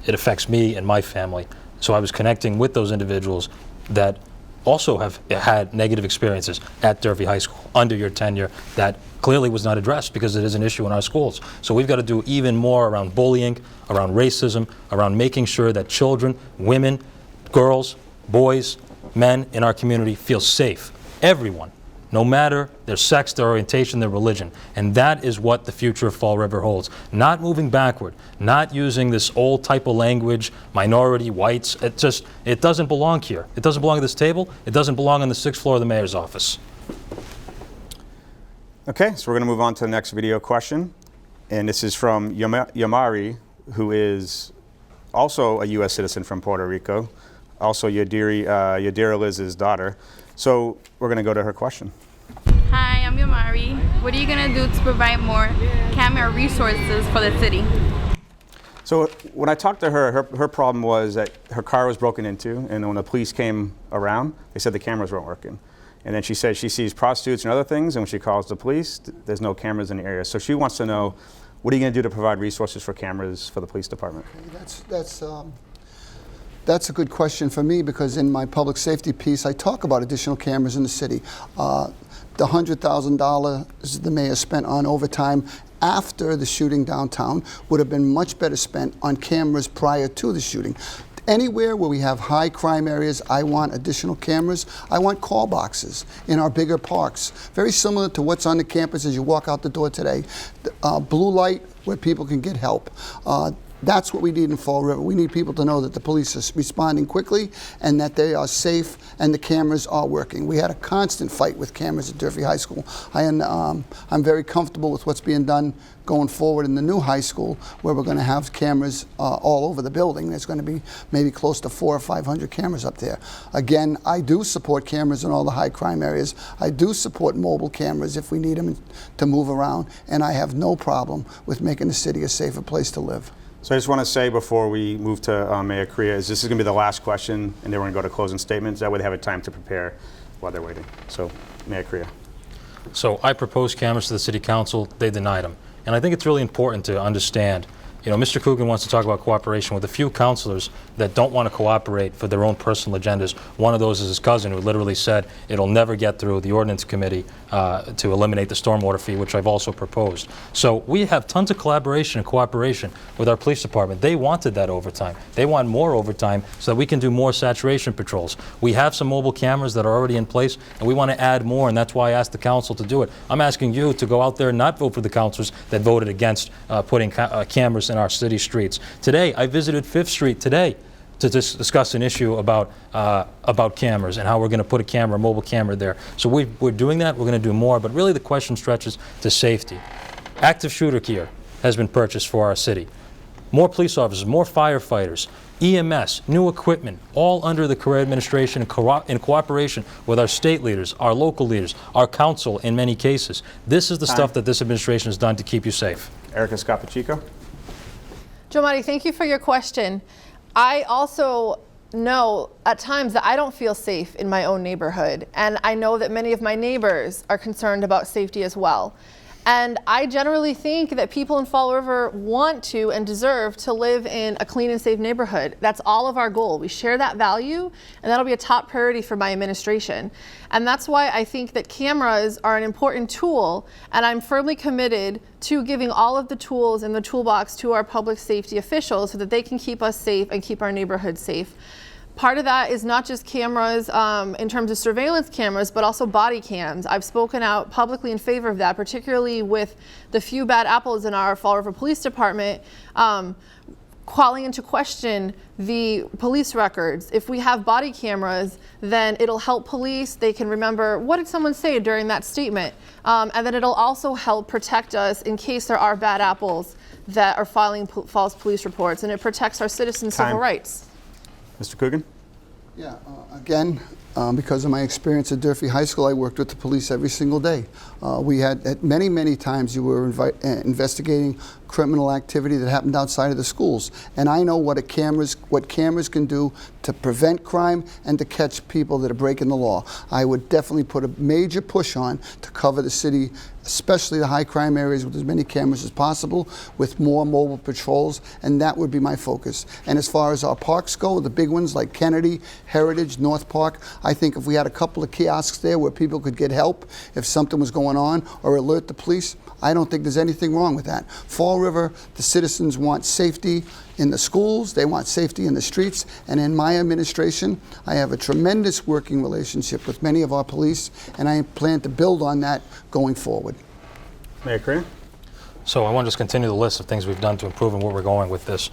it affects me and my family. So I was connecting with those individuals that also have had negative experiences at Durfee High School under your tenure that clearly was not addressed because it is an issue in our schools. So we've got to do even more around bullying, around racism, around making sure that children, women, girls, boys, men in our community feel safe. Everyone, no matter their sex, their orientation, their religion. And that is what the future of Fall River holds. Not moving backward, not using this old type of language, minority, whites. It doesn't belong here. It doesn't belong at this table. It doesn't belong on the 6th floor of the mayor's office. Okay, so we're going to move on to the next video question. And this is from Yamari, who is also a U.S. citizen from Puerto Rico. Also Yadira Liz's daughter. So we're going to go to her question. Hi, I'm Yamari. What are you going to do to provide more camera resources for the city? So when I talked to her, her problem was that her car was broken into, and when the police came around, they said the cameras weren't working. And then she said she sees prostitutes and other things, and when she calls the police, there's no cameras in the area. So she wants to know, what are you going to do to provide resources for cameras for the police department? Okay, that's a good question for me because in my public safety piece, I talk about additional cameras in the city. The $100,000 the mayor spent on overtime after the shooting downtown would have been much better spent on cameras prior to the shooting. Anywhere where we have high crime areas, I want additional cameras. I want call boxes in our bigger parks. Very similar to what's on the campus as you walk out the door today. Blue light where people can get help. That's what we need in Fall River. We need people to know that the police are responding quickly and that they are safe and the cameras are working. We had a constant fight with cameras at Durfee High School. I'm very comfortable with what's being done going forward in the new high school where we're going to have cameras all over the building. There's going to be maybe close to 400 or 500 cameras up there. Again, I do support cameras in all the high crime areas. I do support mobile cameras if we need them to move around, and I have no problem with making the city a safer place to live. So I just want to say before we move to Mayor Crea, this is going to be the last question, and then we're going to go to closing statements. That way they have a time to prepare while they're waiting. So, Mayor Crea. So I proposed cameras to the City Council. They denied them. And I think it's really important to understand, you know, Mr. Coogan wants to talk about cooperation with a few councilors that don't want to cooperate for their own personal agendas. One of those is his cousin, who literally said it'll never get through the ordinance committee to eliminate the stormwater fee, which I've also proposed. So we have tons of collaboration and cooperation with our police department. They wanted that overtime. They want more overtime so that we can do more saturation patrols. We have some mobile cameras that are already in place, and we want to add more, and that's why I asked the council to do it. I'm asking you to go out there and not vote for the councilors that voted against putting cameras in our city streets. Today, I visited 5th Street today to discuss an issue about cameras and how we're going to put a mobile camera there. So we're doing that. We're going to do more, but really the question stretches to safety. Active shooter gear has been purchased for our city. More police officers, more firefighters, EMS, new equipment, all under the Crea administration in cooperation with our state leaders, our local leaders, our council in many cases. This is the stuff that this administration has done to keep you safe. Erica Scott Pacheco. Joe Matti, thank you for your question. I also know at times that I don't feel safe in my own neighborhood, and I know that many of my neighbors are concerned about safety as well. And I generally think that people in Fall River want to and deserve to live in a clean and safe neighborhood. That's all of our goal. We share that value, and that'll be a top priority for my administration. And that's why I think that cameras are an important tool, and I'm firmly committed to giving all of the tools in the toolbox to our public safety officials so that they can keep us safe and keep our neighborhood safe. Part of that is not just cameras in terms of surveillance cameras, but also body cams. I've spoken out publicly in favor of that, particularly with the few bad apples in our Fall River Police Department, calling into question the police records. If we have body cameras, then it'll help police. They can remember, what did someone say during that statement? And then it'll also help protect us in case there are bad apples that are filing false police reports, and it protects our citizens' civil rights. Mr. Coogan? Yeah, again, because of my experience at Durfee High School, I worked with the police every single day. We had, at many times, you were investigating criminal activity that happened outside of the schools. And I know what cameras can do to prevent crime and to catch people that are breaking the law. I would definitely put a major push on to cover the city, especially the high crime areas, with as many cameras as possible, with more mobile patrols, and that would be my focus. And as far as our parks go, the big ones like Kennedy, Heritage, North Park, I think if we had a couple of kiosks there where people could get help if something was going on or alert the police, I don't think there's anything wrong with that. Fall River, the citizens want safety in the schools, they want safety in the streets, and in my administration, I have a tremendous working relationship with many of our police, and I plan to build on that going forward. Mayor Crea? So I want to just continue the list of things we've done to improve and where we're going with this.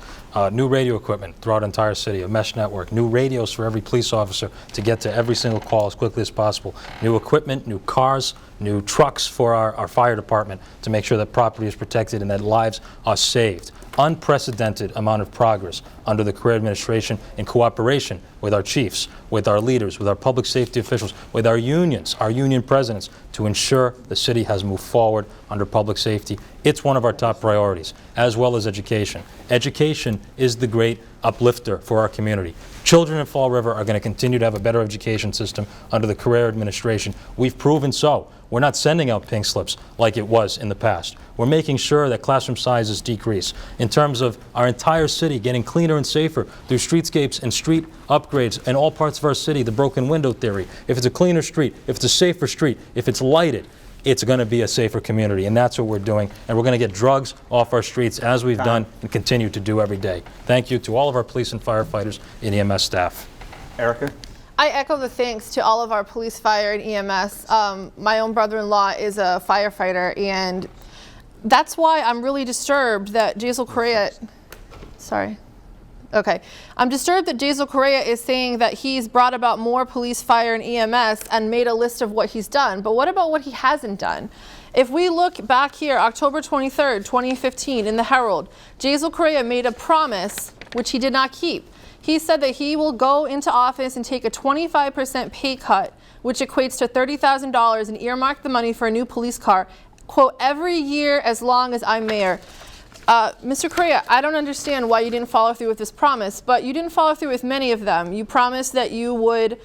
New radio equipment throughout the entire city, a mesh network, new radios for every police officer to get to every single call as quickly as possible, new equipment, new cars, new trucks for our fire department to make sure that property is protected and that lives are saved. Unprecedented amount of progress under the Crea administration in cooperation with our chiefs, with our leaders, with our public safety officials, with our unions, our union presidents, to ensure the city has moved forward under public safety. It's one of our top priorities, as well as education. Education is the great uplifter for our community. Children in Fall River are going to continue to have a better education system under the Crea administration. We've proven so. We're not sending out pink slips like it was in the past. We're making sure that classroom sizes decrease. In terms of our entire city getting cleaner and safer through streetscapes and street upgrades in all parts of our city, the broken window theory. If it's a cleaner street, if it's a safer street, if it's lighted, it's going to be a safer community, and that's what we're doing. And we're going to get drugs off our streets as we've done and continue to do every day. Thank you to all of our police and firefighters and EMS staff. Erica? I echo the thanks to all of our police, fire, and EMS. My own brother-in-law is a firefighter, and that's why I'm really disturbed that Jaisal Crea, I'm disturbed that Jaisal Crea is saying that he's brought about more police, fire, and EMS and made a list of what he's done. But what about what he hasn't done? If we look back here, October 23rd, 2015, in the Herald, Jaisal Crea made a promise which he did not keep. He said that he will go into office and take a 25% pay cut, which equates to $30,000, and earmark the money for a new police car, quote, every year as long as I'm mayor. Mr. Crea, I don't understand why you didn't follow through with this promise, but you didn't follow through with many of them. You promised that you would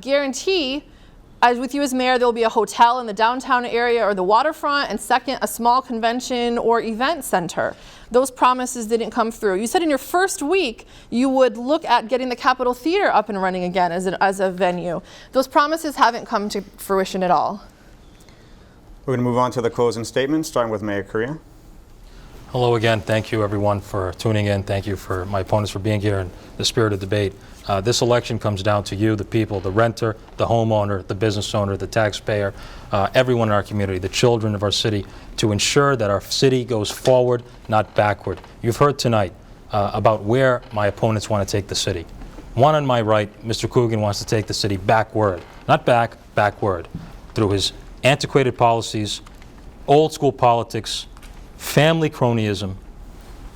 guarantee, as with you as mayor, there will be a hotel in the downtown area or the waterfront, and second, a small convention or event center. Those promises didn't come through. You said in your first week you would look at getting the Capitol Theater up and running again as a venue. Those promises haven't come to fruition at all. We're going to move on to the closing statements, starting with Mayor Crea. Hello again. Thank you, everyone, for tuning in. Thank you for my opponents for being here in the spirit of debate. This election comes down to you, the people, the renter, the homeowner, the business owner, the taxpayer, everyone in our community, the children of our city, to ensure that our city goes forward, not backward. You've heard tonight about where my opponents want to take the city. One on my right, Mr. Coogan, wants to take the city backward, not back, backward, through his antiquated policies, old school politics, family cronyism,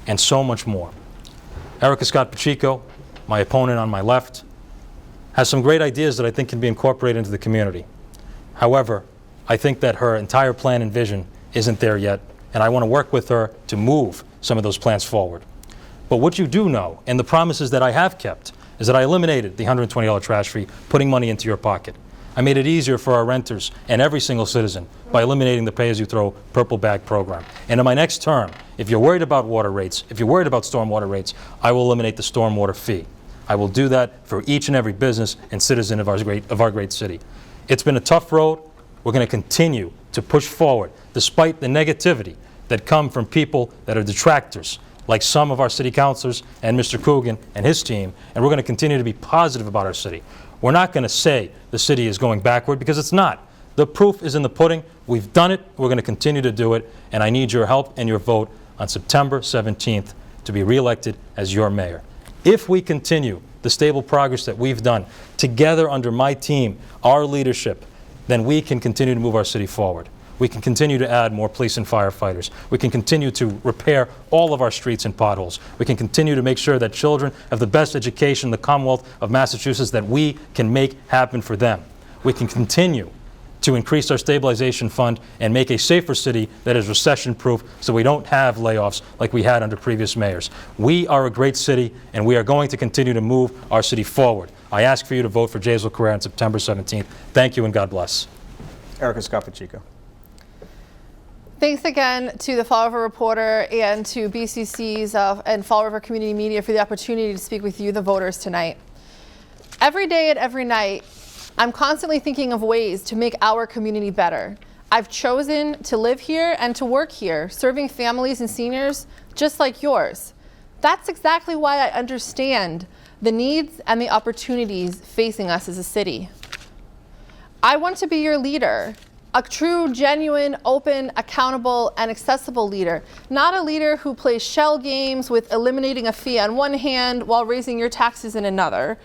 and so much more. Erica Scott Pacheco, my opponent on my left, has some great ideas that I think can be incorporated into the community. However, I think that her entire plan and vision isn't there yet, and I want to work with her to move some of those plans forward. But what you do know, and the promises that I have kept, is that I eliminated the $120 trash fee, putting money into your pocket. I made it easier for our renters and every single citizen by eliminating the pay-as-you-throw purple bag program. And in my next term, if you're worried about water rates, if you're worried about stormwater rates, I will eliminate the stormwater fee. I will do that for each and every business and citizen of our great city. It's been a tough road. We're going to continue to push forward, despite the negativity that come from people that are detractors, like some of our city councilors and Mr. Coogan and his team, and we're going to continue to be positive about our city. We're not going to say the city is going backward, because it's not. The proof is in the pudding. We've done it. We're going to continue to do it, and I need your help and your vote on September 17th to be reelected as your mayor. If we continue the stable progress that we've done together under my team, our leadership, then we can continue to move our city forward. We can continue to add more police and firefighters. We can continue to repair all of our streets and potholes. We can continue to make sure that children have the best education in the Commonwealth of Massachusetts that we can make happen for them. We can continue to increase our stabilization fund and make a safer city that is recession-proof, so we don't have layoffs like we had under previous mayors. We are a great city, and we are going to continue to move our city forward. I ask for you to vote for Jaisal Crea on September 17th. Thank you, and God bless. Erica Scott Pacheco. Thanks again to the Fall River Reporter and to BCC's and Fall River Community Media for the opportunity to speak with you, the voters, tonight. Every day and every night, I'm constantly thinking of ways to make our community better. I've chosen to live here and to work here, serving families and seniors just like yours. That's exactly why I understand the needs and the opportunities facing us as a city. I want to be your leader, a true, genuine, open, accountable, and accessible leader, not a leader who plays shell games with eliminating a fee on one hand while raising your taxes in another.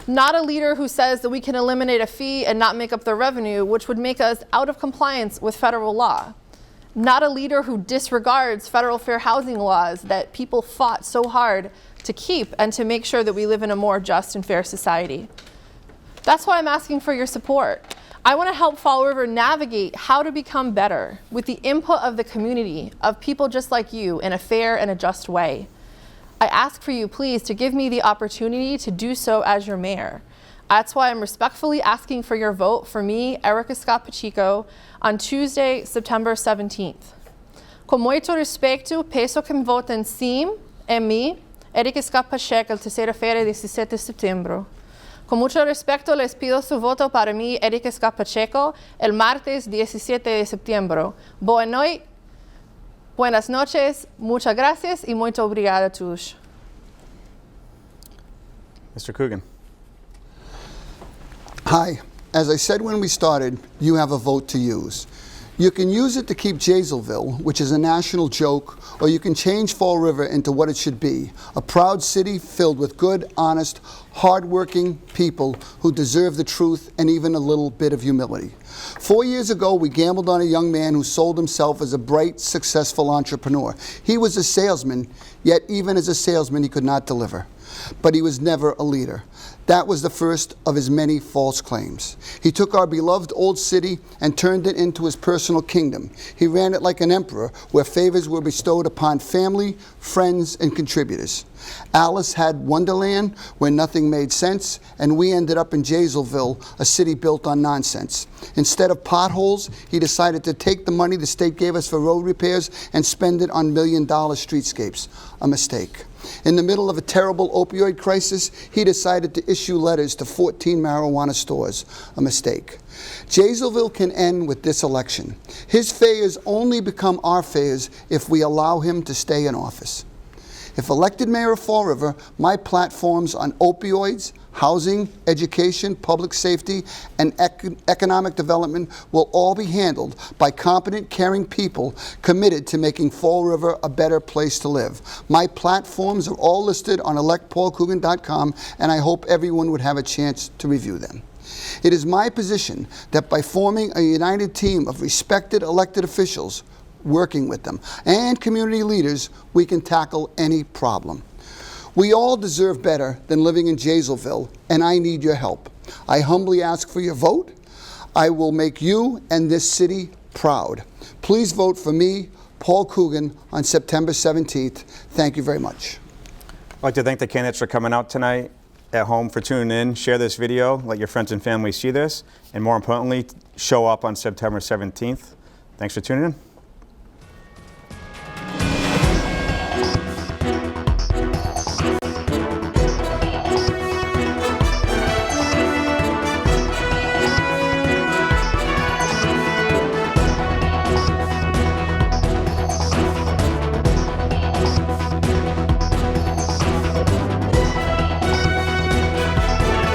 Not a leader who says that we can eliminate a fee and not make up the revenue, which would make us out of compliance with federal law. Not a leader who disregards federal fair housing laws that people fought so hard to keep and to make sure that we live in a more just and fair society. That's why I'm asking for your support. I want to help Fall River navigate how to become better with the input of the community, of people just like you, in a fair and a just way. I ask for you, please, to give me the opportunity to do so as your mayor. That's why I'm respectfully asking for your vote for me, Erica Scott Pacheco, on Tuesday, September 17th. Com muito respeito, peço que me votem sim em mim, Erica Scott Pacheco, terça-feira, 17 de setembro. Con mucho respeto, les pido su voto para mí, Erica Scott Pacheco, el martes 17 de septiembre. Boa noite. Buenas noches, muchas gracias y muito obrigada a todos. Mr. Coogan. Hi. As I said when we started, you have a vote to use. You can use it to keep Jaisalville, which is a national joke, or you can change Fall River into what it should be, a proud city filled with good, honest, hard-working people who deserve the truth and even a little bit of humility. 4 years ago, we gambled on a young man who sold himself as a bright, successful entrepreneur. He was a salesman, yet even as a salesman, he could not deliver. but he was never a leader. That was the first of his many false claims. He took our beloved old city and turned it into his personal kingdom. He ran it like an emperor, where favors were bestowed upon family, friends, and contributors. Alice had Wonderland, where nothing made sense, and we ended up in Jaisalville, a city built on nonsense. Instead of potholes, he decided to take the money the state gave us for road repairs and spend it on million-dollar streetscapes. A mistake. In the middle of a terrible opioid crisis, he decided to issue letters to 14 marijuana stores. A mistake. Jaisalville can end with this election. His failures only become our failures if we allow him to stay in office. If elected mayor of Fall River, my platforms on opioids, housing, education, public safety, and economic development will all be handled by competent, caring people committed to making Fall River a better place to live. My platforms are all listed on electpaulcoogan.com, and I hope everyone would have a chance to review them. It is my position that by forming a united team of respected elected officials, working with them, and community leaders, we can tackle any problem. We all deserve better than living in Jaisalville, and I need your help. I humbly ask for your vote. I will make you and this city proud. Please vote for me, Paul Coogan, on September 17th. Thank you very much. I'd like to thank the candidates for coming out tonight, at home for tuning in. Share this video, let your friends and family see this, and more importantly, show up on September 17th. Thanks for tuning in.